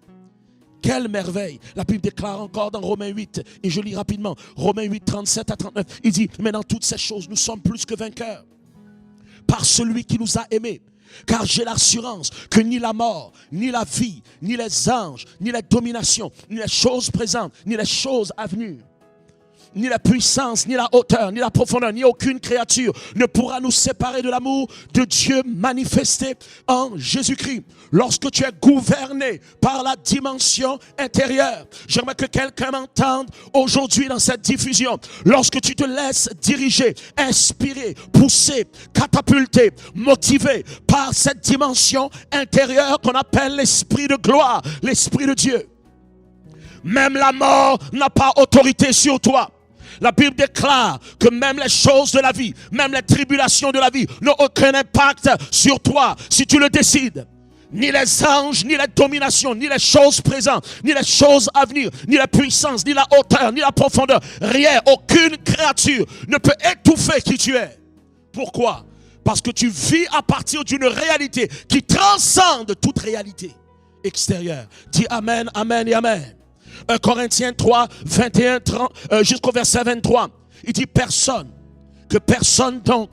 Quelle merveille! La Bible déclare encore dans Romains 8, et je lis rapidement, Romains 8, 37 à 39, il dit, mais dans toutes ces choses, nous sommes plus que vainqueurs par celui qui nous a aimés. Car j'ai l'assurance que ni la mort, ni la vie, ni les anges, ni les dominations, ni les choses présentes, ni les choses à venir, ni la puissance, ni la hauteur, ni la profondeur, ni aucune créature ne pourra nous séparer de l'amour de Dieu manifesté en Jésus-Christ. Lorsque tu es gouverné par la dimension intérieure, j'aimerais que quelqu'un m'entende aujourd'hui dans cette diffusion. Lorsque tu te laisses diriger, inspirer, pousser, catapulter, motiver par cette dimension intérieure qu'on appelle l'esprit de gloire, l'esprit de Dieu, même la mort n'a pas autorité sur toi. La Bible déclare que même les choses de la vie, même les tribulations de la vie n'ont aucun impact sur toi si tu le décides. Ni les anges, ni les dominations, ni les choses présentes, ni les choses à venir, ni la puissance, ni la hauteur, ni la profondeur. Rien, aucune créature ne peut étouffer qui tu es. Pourquoi? Parce que tu vis à partir d'une réalité qui transcende toute réalité extérieure. Dis Amen, Amen et Amen. 1 Corinthiens 3, 21, 30, jusqu'au verset 23. Il dit que personne donc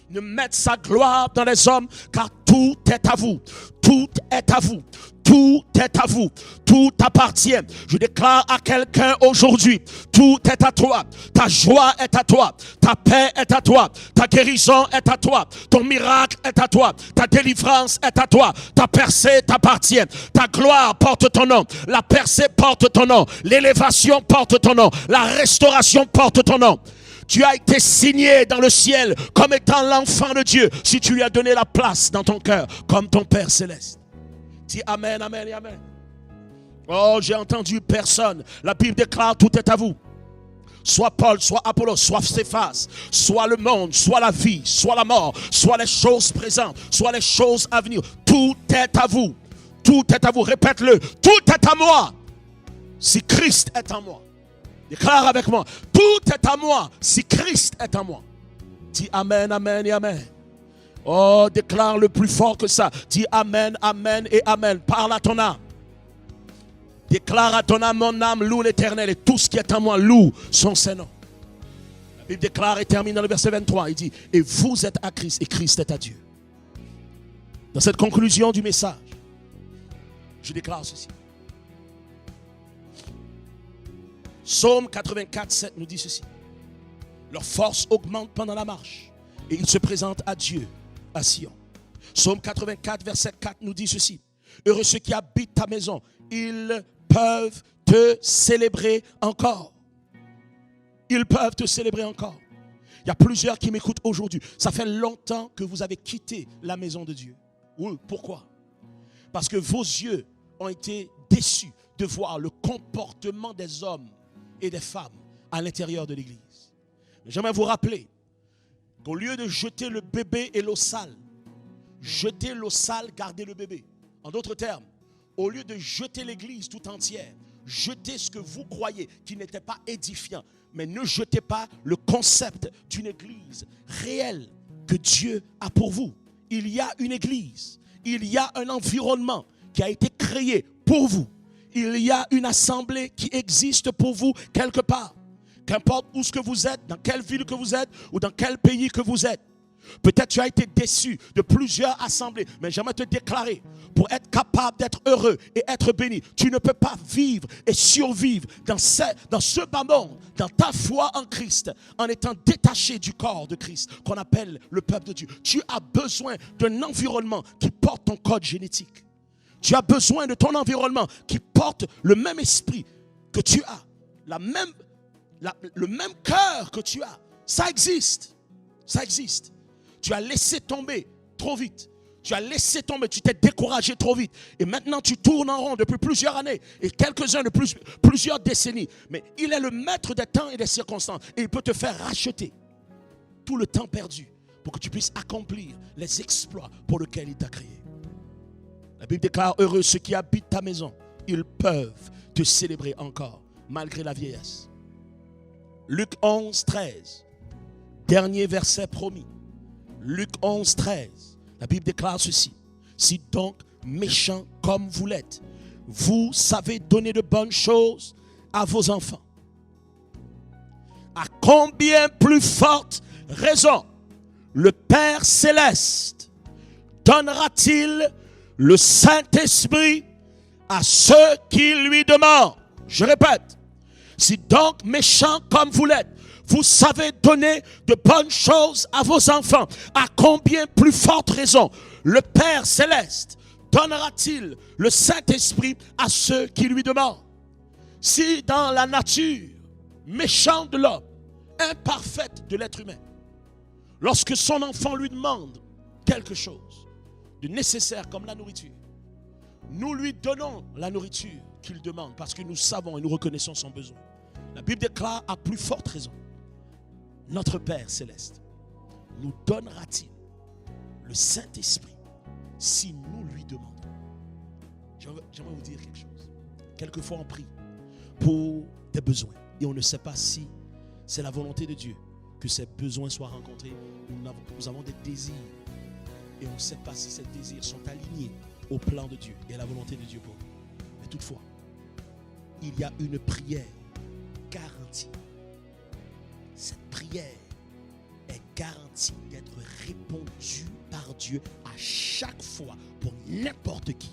ne mette sa gloire dans les hommes, car tout est à vous. Tout est à vous. Tout est à vous. Tout appartient. Je déclare à quelqu'un aujourd'hui, tout est à toi. Ta joie est à toi. Ta paix est à toi. Ta guérison est à toi. Ton miracle est à toi. Ta délivrance est à toi. Ta percée t'appartient. Ta gloire porte ton nom. La percée porte ton nom. L'élévation porte ton nom. La restauration porte ton nom. Tu as été signé dans le ciel comme étant l'enfant de Dieu si tu lui as donné la place dans ton cœur comme ton Père céleste. Dis Amen, Amen et Amen. Oh, j'ai entendu personne. La Bible déclare tout est à vous. Soit Paul, soit Apollos, soit Céphas, soit le monde, soit la vie, soit la mort, soit les choses présentes, soit les choses à venir. Tout est à vous. Tout est à vous. Répète-le. Tout est à moi si Christ est en moi. Déclare avec moi. Tout est à moi si Christ est en moi. Dis Amen, Amen et Amen. Oh, déclare le plus fort que ça. Dis Amen, Amen et Amen. Parle à ton âme. Déclare à ton âme, mon âme loue l'Éternel et tout ce qui est en moi loue son Saint-Nom. La Bible déclare et termine dans le verset 23. Il dit, et vous êtes à Christ et Christ est à Dieu. Dans cette conclusion du message, je déclare ceci. Psaume 84, 7 nous dit ceci. Leur force augmente pendant la marche et ils se présentent à Dieu, à Sion. Psaume 84, verset 4 nous dit ceci. Heureux ceux qui habitent ta maison, ils peuvent te célébrer encore. Ils peuvent te célébrer encore. Il y a plusieurs qui m'écoutent aujourd'hui. Ça fait longtemps que vous avez quitté la maison de Dieu. Oui, pourquoi? Parce que vos yeux ont été déçus de voir le comportement des hommes et des femmes à l'intérieur de l'église. J'aimerais vous rappeler qu'au lieu de jeter le bébé et l'eau sale, jetez l'eau sale, gardez le bébé. En d'autres termes, au lieu de jeter l'église tout entière, jetez ce que vous croyez qui n'était pas édifiant, mais ne jetez pas le concept d'une église réelle que Dieu a pour vous. Il y a une église, il y a un environnement qui a été créé pour vous. Il y a une assemblée qui existe pour vous quelque part. Qu'importe où ce que vous êtes, dans quelle ville que vous êtes ou dans quel pays que vous êtes. Peut-être tu as été déçu de plusieurs assemblées, mais j'aimerais te déclarer, pour être capable d'être heureux et être béni, tu ne peux pas vivre et survivre dans ce bas monde, dans ta foi en Christ, en étant détaché du corps de Christ, qu'on appelle le peuple de Dieu. Tu as besoin d'un environnement qui porte ton code génétique. Tu as besoin de ton environnement qui porte le même esprit que tu as, le même cœur que tu as. Ça existe. Ça existe. Tu as laissé tomber trop vite. Tu as laissé tomber, tu t'es découragé trop vite. Et maintenant, tu tournes en rond depuis plusieurs années et quelques-uns de plusieurs décennies. Mais il est le maître des temps et des circonstances. Et il peut te faire racheter tout le temps perdu pour que tu puisses accomplir les exploits pour lesquels il t'a créé. La Bible déclare, heureux ceux qui habitent ta maison. Ils peuvent te célébrer encore, malgré la vieillesse. Luc 11, 13. Dernier verset promis. Luc 11, 13. La Bible déclare ceci. Si donc, méchants comme vous l'êtes, vous savez donner de bonnes choses à vos enfants, à combien plus forte raison le Père Céleste donnera-t-il le Saint-Esprit à ceux qui lui demandent? Je répète, Si donc méchants comme vous l'êtes, vous savez donner de bonnes choses à vos enfants, à combien plus forte raison le Père Céleste donnera-t-il le Saint-Esprit à ceux qui lui demandent? Si dans la nature méchante de l'homme, imparfaite de l'être humain, lorsque son enfant lui demande quelque chose de nécessaire comme la nourriture, nous lui donnons la nourriture qu'il demande parce que nous savons et nous reconnaissons son besoin. La Bible déclare à plus forte raison, notre Père Céleste nous donnera-t-il le Saint-Esprit si nous lui demandons? J'aimerais vous dire quelque chose. Quelquefois on prie pour des besoins et on ne sait pas si c'est la volonté de Dieu que ces besoins soient rencontrés. Nous avons des désirs et on ne sait pas si ces désirs sont alignés au plan de Dieu et à la volonté de Dieu pour nous. Mais toutefois, il y a une prière garantie. Cette prière est garantie d'être répondue par Dieu à chaque fois pour n'importe qui.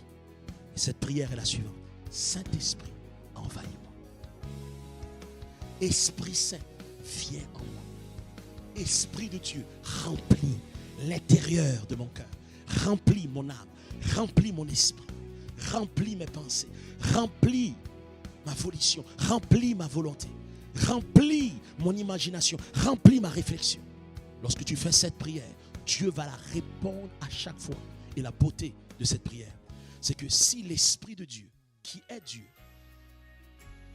Et cette prière est la suivante. Saint-Esprit, envahis-moi. Esprit Saint, viens en moi. Esprit de Dieu, remplis l'intérieur de mon cœur. Remplis mon âme. Remplis mon esprit. Remplis mes pensées. Remplis ma volition. Remplis ma volonté. Remplis mon imagination. Remplis ma réflexion. Lorsque tu fais cette prière, Dieu va la répondre à chaque fois. Et la beauté de cette prière, c'est que si l'Esprit de Dieu, qui est Dieu,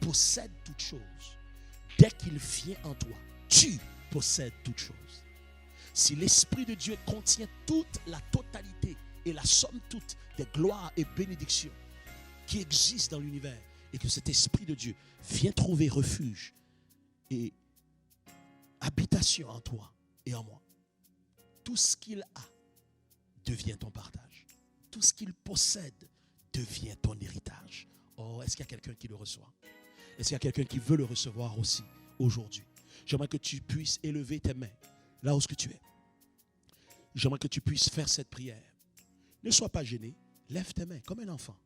possède toutes choses, dès qu'il vient en toi, tu possèdes toutes choses. Si l'Esprit de Dieu contient toute la totalité et la somme toute des gloires et bénédictions qui existent dans l'univers, et que cet Esprit de Dieu vient trouver refuge et habitation en toi et en moi, tout ce qu'il a devient ton partage. Tout ce qu'il possède devient ton héritage. Oh, est-ce qu'il y a quelqu'un qui le reçoit? Est-ce qu'il y a quelqu'un qui veut le recevoir aussi aujourd'hui? J'aimerais que tu puisses élever tes mains là où tu es. J'aimerais que tu puisses faire cette prière. Ne sois pas gêné. Lève tes mains comme un enfant.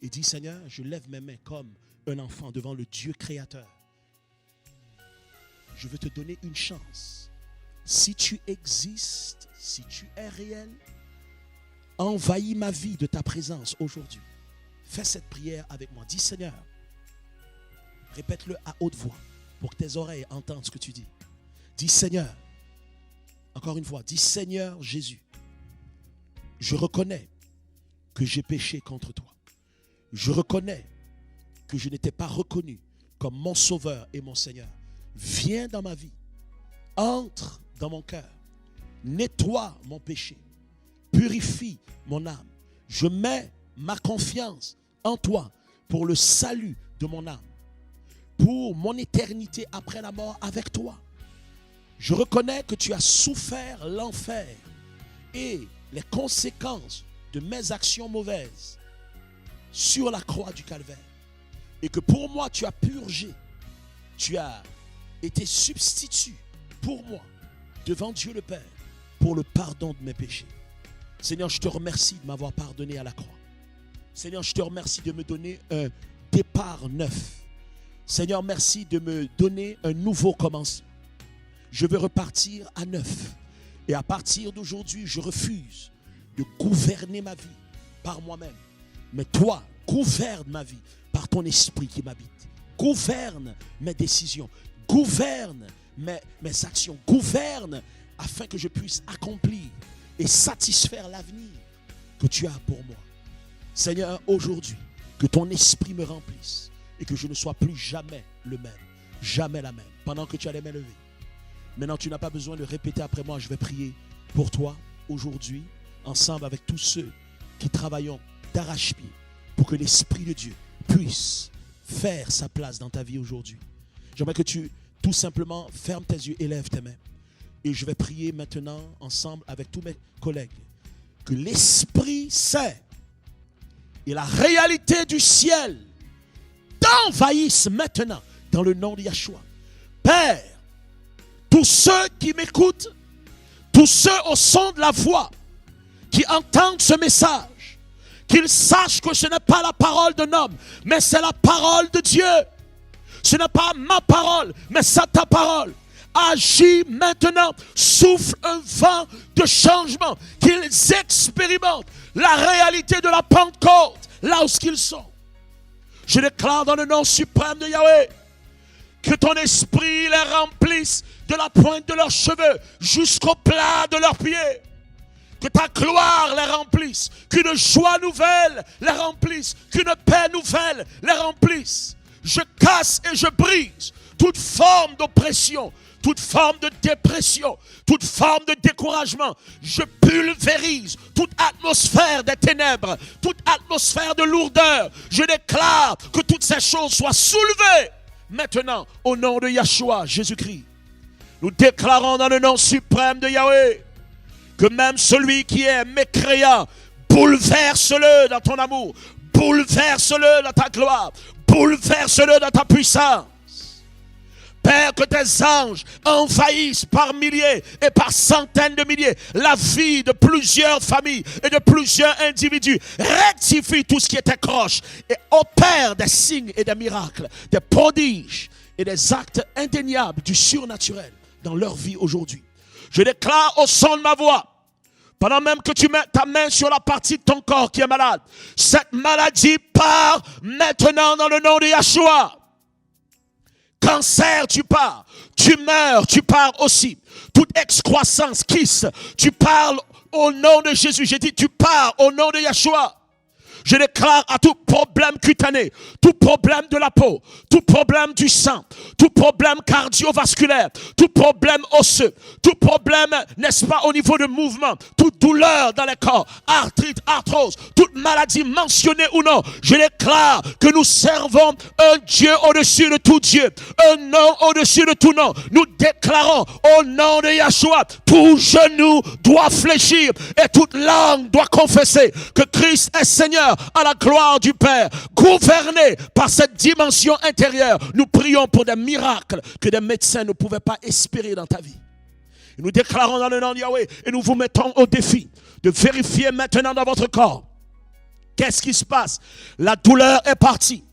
Et dis, Seigneur, je lève mes mains comme un enfant devant le Dieu créateur. Je veux te donner une chance. Si tu existes, si tu es réel, envahis ma vie de ta présence aujourd'hui. Fais cette prière avec moi. Dis, Seigneur, répète-le à haute voix pour que tes oreilles entendent ce que tu dis. Dis, Seigneur, encore une fois, dis, Seigneur Jésus, je reconnais que j'ai péché contre toi. Je reconnais que je n'étais pas reconnu comme mon Sauveur et mon Seigneur. Viens dans ma vie. Entre dans mon cœur. Nettoie mon péché. Purifie mon âme. Je mets ma confiance en toi pour le salut de mon âme. Pour mon éternité après la mort avec toi. Je reconnais que tu as souffert l'enfer et les conséquences de mes actions mauvaises sur la croix du calvaire. Et que pour moi, tu as purgé. Tu as été substitut pour moi devant Dieu le Père pour le pardon de mes péchés. Seigneur, je te remercie de m'avoir pardonné à la croix. Seigneur, je te remercie de me donner un départ neuf. Seigneur, merci de me donner un nouveau commencement. Je veux repartir à neuf. Et à partir d'aujourd'hui, je refuse de gouverner ma vie par moi-même. Mais toi, gouverne ma vie par ton esprit qui m'habite. Gouverne mes décisions. Gouverne mes actions. Gouverne afin que je puisse accomplir et satisfaire l'avenir que tu as pour moi. Seigneur, aujourd'hui, que ton esprit me remplisse et que je ne sois plus jamais le même, jamais la même, pendant que tu allais m'élever. Maintenant, tu n'as pas besoin de répéter après moi, je vais prier pour toi aujourd'hui, ensemble avec tous ceux qui travaillons d'arrache-pied pour que l'Esprit de Dieu puisse faire sa place dans ta vie aujourd'hui. J'aimerais que tu, tout simplement, fermes tes yeux et lèves tes mains. Et je vais prier maintenant ensemble avec tous mes collègues que l'Esprit Saint et la réalité du ciel t'envahissent maintenant dans le nom de Yahshua. Père, tous ceux qui m'écoutent, tous ceux au son de la voix qui entendent ce message, qu'ils sachent que ce n'est pas la parole d'un homme, mais c'est la parole de Dieu. Ce n'est pas ma parole, mais c'est ta parole. Agis maintenant, souffle un vent de changement, qu'ils expérimentent la réalité de la Pentecôte, là où ils sont. Je déclare dans le nom suprême de Yahweh, que ton esprit les remplisse de la pointe de leurs cheveux jusqu'au plat de leurs pieds. Que ta gloire les remplisse, qu'une joie nouvelle les remplisse, qu'une paix nouvelle les remplisse. Je casse et je brise toute forme d'oppression, toute forme de dépression, toute forme de découragement. Je pulvérise toute atmosphère des ténèbres, toute atmosphère de lourdeur. Je déclare que toutes ces choses soient soulevées maintenant au nom de Yahshua, Jésus-Christ. Nous déclarons dans le nom suprême de Yahweh que même celui qui est mécréant, bouleverse-le dans ton amour, bouleverse-le dans ta gloire, bouleverse-le dans ta puissance. Père, que tes anges envahissent par milliers et par centaines de milliers la vie de plusieurs familles et de plusieurs individus. Rectifie tout ce qui est accroche et opère des signes et des miracles, des prodiges et des actes indéniables du surnaturel dans leur vie aujourd'hui. Je déclare au son de ma voix, pendant même que tu mets ta main sur la partie de ton corps qui est malade, cette maladie part maintenant dans le nom de Yahshua. Cancer, tu pars. Tumeur, tu pars aussi. Toute excroissance, kyste, tu parles au nom de Jésus. J'ai dit, tu pars au nom de Yahshua. Je déclare à tout problème cutané, tout problème de la peau, tout problème du sang, tout problème cardiovasculaire, tout problème osseux, tout problème, n'est-ce pas, au niveau de mouvement, toute douleur dans les corps, arthrite, arthrose, toute maladie mentionnée ou non, je déclare que nous servons un Dieu au-dessus de tout Dieu, un nom au-dessus de tout nom. Nous déclarons au nom de Yahshua, tout genou doit fléchir et toute langue doit confesser que Christ est Seigneur à la gloire du Père. Gouverné par cette dimension intérieure, nous prions pour des miracles que des médecins ne pouvaient pas espérer dans ta vie. Et nous déclarons dans le nom de Yahweh et nous vous mettons au défi de vérifier maintenant dans votre corps. Qu'est-ce qui se passe? La douleur est partie.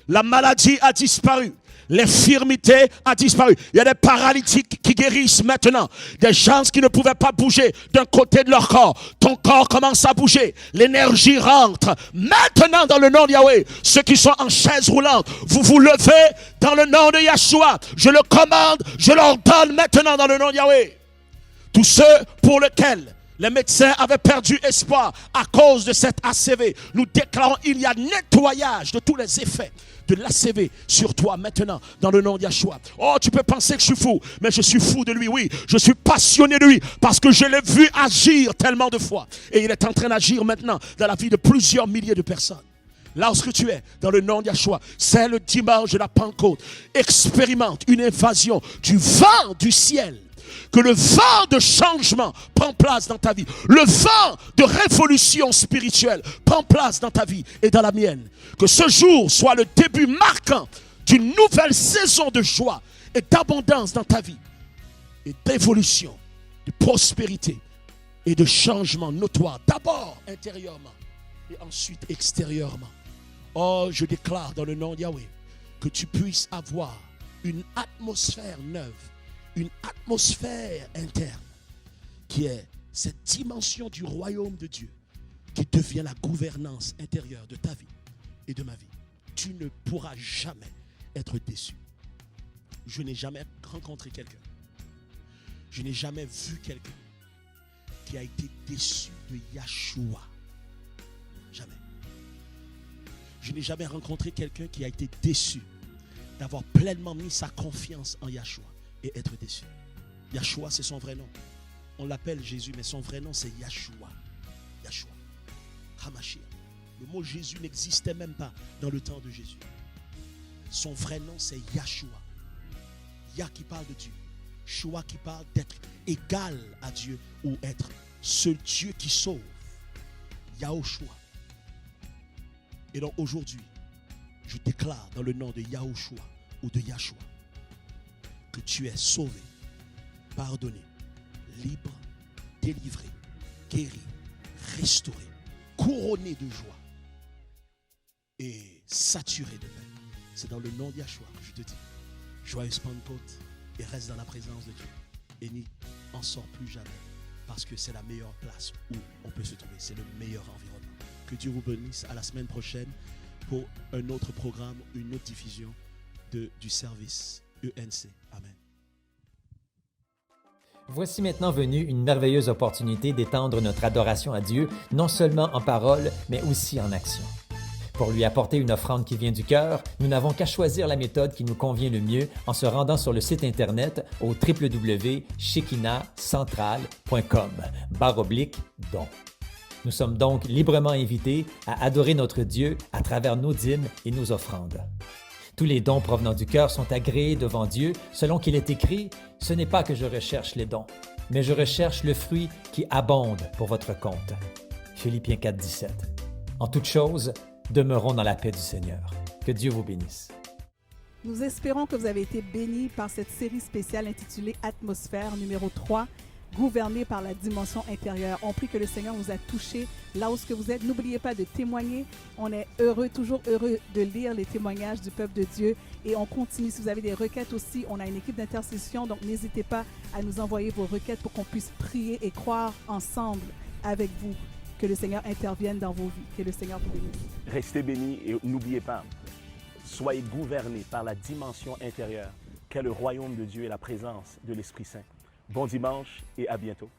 La maladie a disparu. L'infirmité a disparu. Il y a des paralytiques qui guérissent maintenant. Des gens qui ne pouvaient pas bouger d'un côté de leur corps. Ton corps commence à bouger. L'énergie rentre. Maintenant dans le nom de Yahweh, ceux qui sont en chaise roulante, vous vous levez dans le nom de Yahshua. Je le commande, je l'ordonne maintenant dans le nom de Yahweh. Tous ceux pour lesquels les médecins avaient perdu espoir à cause de cette ACV, nous déclarons il y a nettoyage de tous les effets de l'ACV sur toi maintenant dans le nom de Yahshua. Oh, tu peux penser que je suis fou, mais je suis fou de lui, oui. Je suis passionné de lui parce que je l'ai vu agir tellement de fois. Et il est en train d'agir maintenant dans la vie de plusieurs milliers de personnes. Lorsque tu es dans le nom de Yahshua, c'est le dimanche de la Pentecôte. Expérimente une invasion du vent du ciel. Que le vent de changement prend place dans ta vie. Le vent de révolution spirituelle prend place dans ta vie et dans la mienne. Que ce jour soit le début marquant d'une nouvelle saison de joie et d'abondance dans ta vie. Et d'évolution, de prospérité et de changement notoire. D'abord intérieurement et ensuite extérieurement. Oh, je déclare dans le nom de Yahweh que tu puisses avoir une atmosphère neuve. Une atmosphère interne qui est cette dimension du royaume de Dieu qui devient la gouvernance intérieure de ta vie et de ma vie. Tu ne pourras jamais être déçu. Je n'ai jamais rencontré quelqu'un, je n'ai jamais vu quelqu'un qui a été déçu de Yahshua. Jamais. Je n'ai jamais rencontré quelqu'un qui a été déçu d'avoir pleinement mis sa confiance en Yahshua. Et être déçu. Yahshua, c'est son vrai nom. On l'appelle Jésus, mais son vrai nom, c'est Yahshua. Yahshua. Hamashiach. Le mot Jésus n'existait même pas dans le temps de Jésus. Son vrai nom, c'est Yahshua. Yah qui parle de Dieu. Shua qui parle d'être égal à Dieu ou être ce Dieu qui sauve. Yahushua. Et donc aujourd'hui, je déclare dans le nom de Yahushua ou de Yahshua que tu es sauvé, pardonné, libre, délivré, guéri, restauré, couronné de joie et saturé de paix, C'est dans le nom de Yahshua que je te dis. Joyeuse Pentecôte et reste dans la présence de Dieu. Et n'y en sors plus jamais. Parce que c'est la meilleure place où on peut se trouver. C'est le meilleur environnement. Que Dieu vous bénisse. À la semaine prochaine pour un autre programme, une autre diffusion du service ENC. Amen. Voici maintenant venue une merveilleuse opportunité d'étendre notre adoration à Dieu, non seulement en parole, mais aussi en action. Pour lui apporter une offrande qui vient du cœur, nous n'avons qu'à choisir la méthode qui nous convient le mieux en se rendant sur le site internet au www.shekinahcentral.com/don. Nous sommes donc librement invités à adorer notre Dieu à travers nos dîmes et nos offrandes. Tous les dons provenant du cœur sont agréés devant Dieu, selon qu'il est écrit « Ce n'est pas que je recherche les dons, mais je recherche le fruit qui abonde pour votre compte. » Philippiens 4,17. En toute chose, demeurons dans la paix du Seigneur. Que Dieu vous bénisse. Nous espérons que vous avez été bénis par cette série spéciale intitulée Atmosphère numéro 3, gouvernée par la dimension intérieure. On prie que le Seigneur vous a touché là où ce que vous êtes. N'oubliez pas de témoigner. On est heureux, toujours heureux de lire les témoignages du peuple de Dieu. Et on continue. Si vous avez des requêtes aussi, on a une équipe d'intercession. Donc, n'hésitez pas à nous envoyer vos requêtes pour qu'on puisse prier et croire ensemble avec vous que le Seigneur intervienne dans vos vies. Que le Seigneur vous bénisse. Restez bénis et n'oubliez pas, soyez gouvernés par la dimension intérieure qu'est le royaume de Dieu et la présence de l'Esprit Saint. Bon dimanche et à bientôt.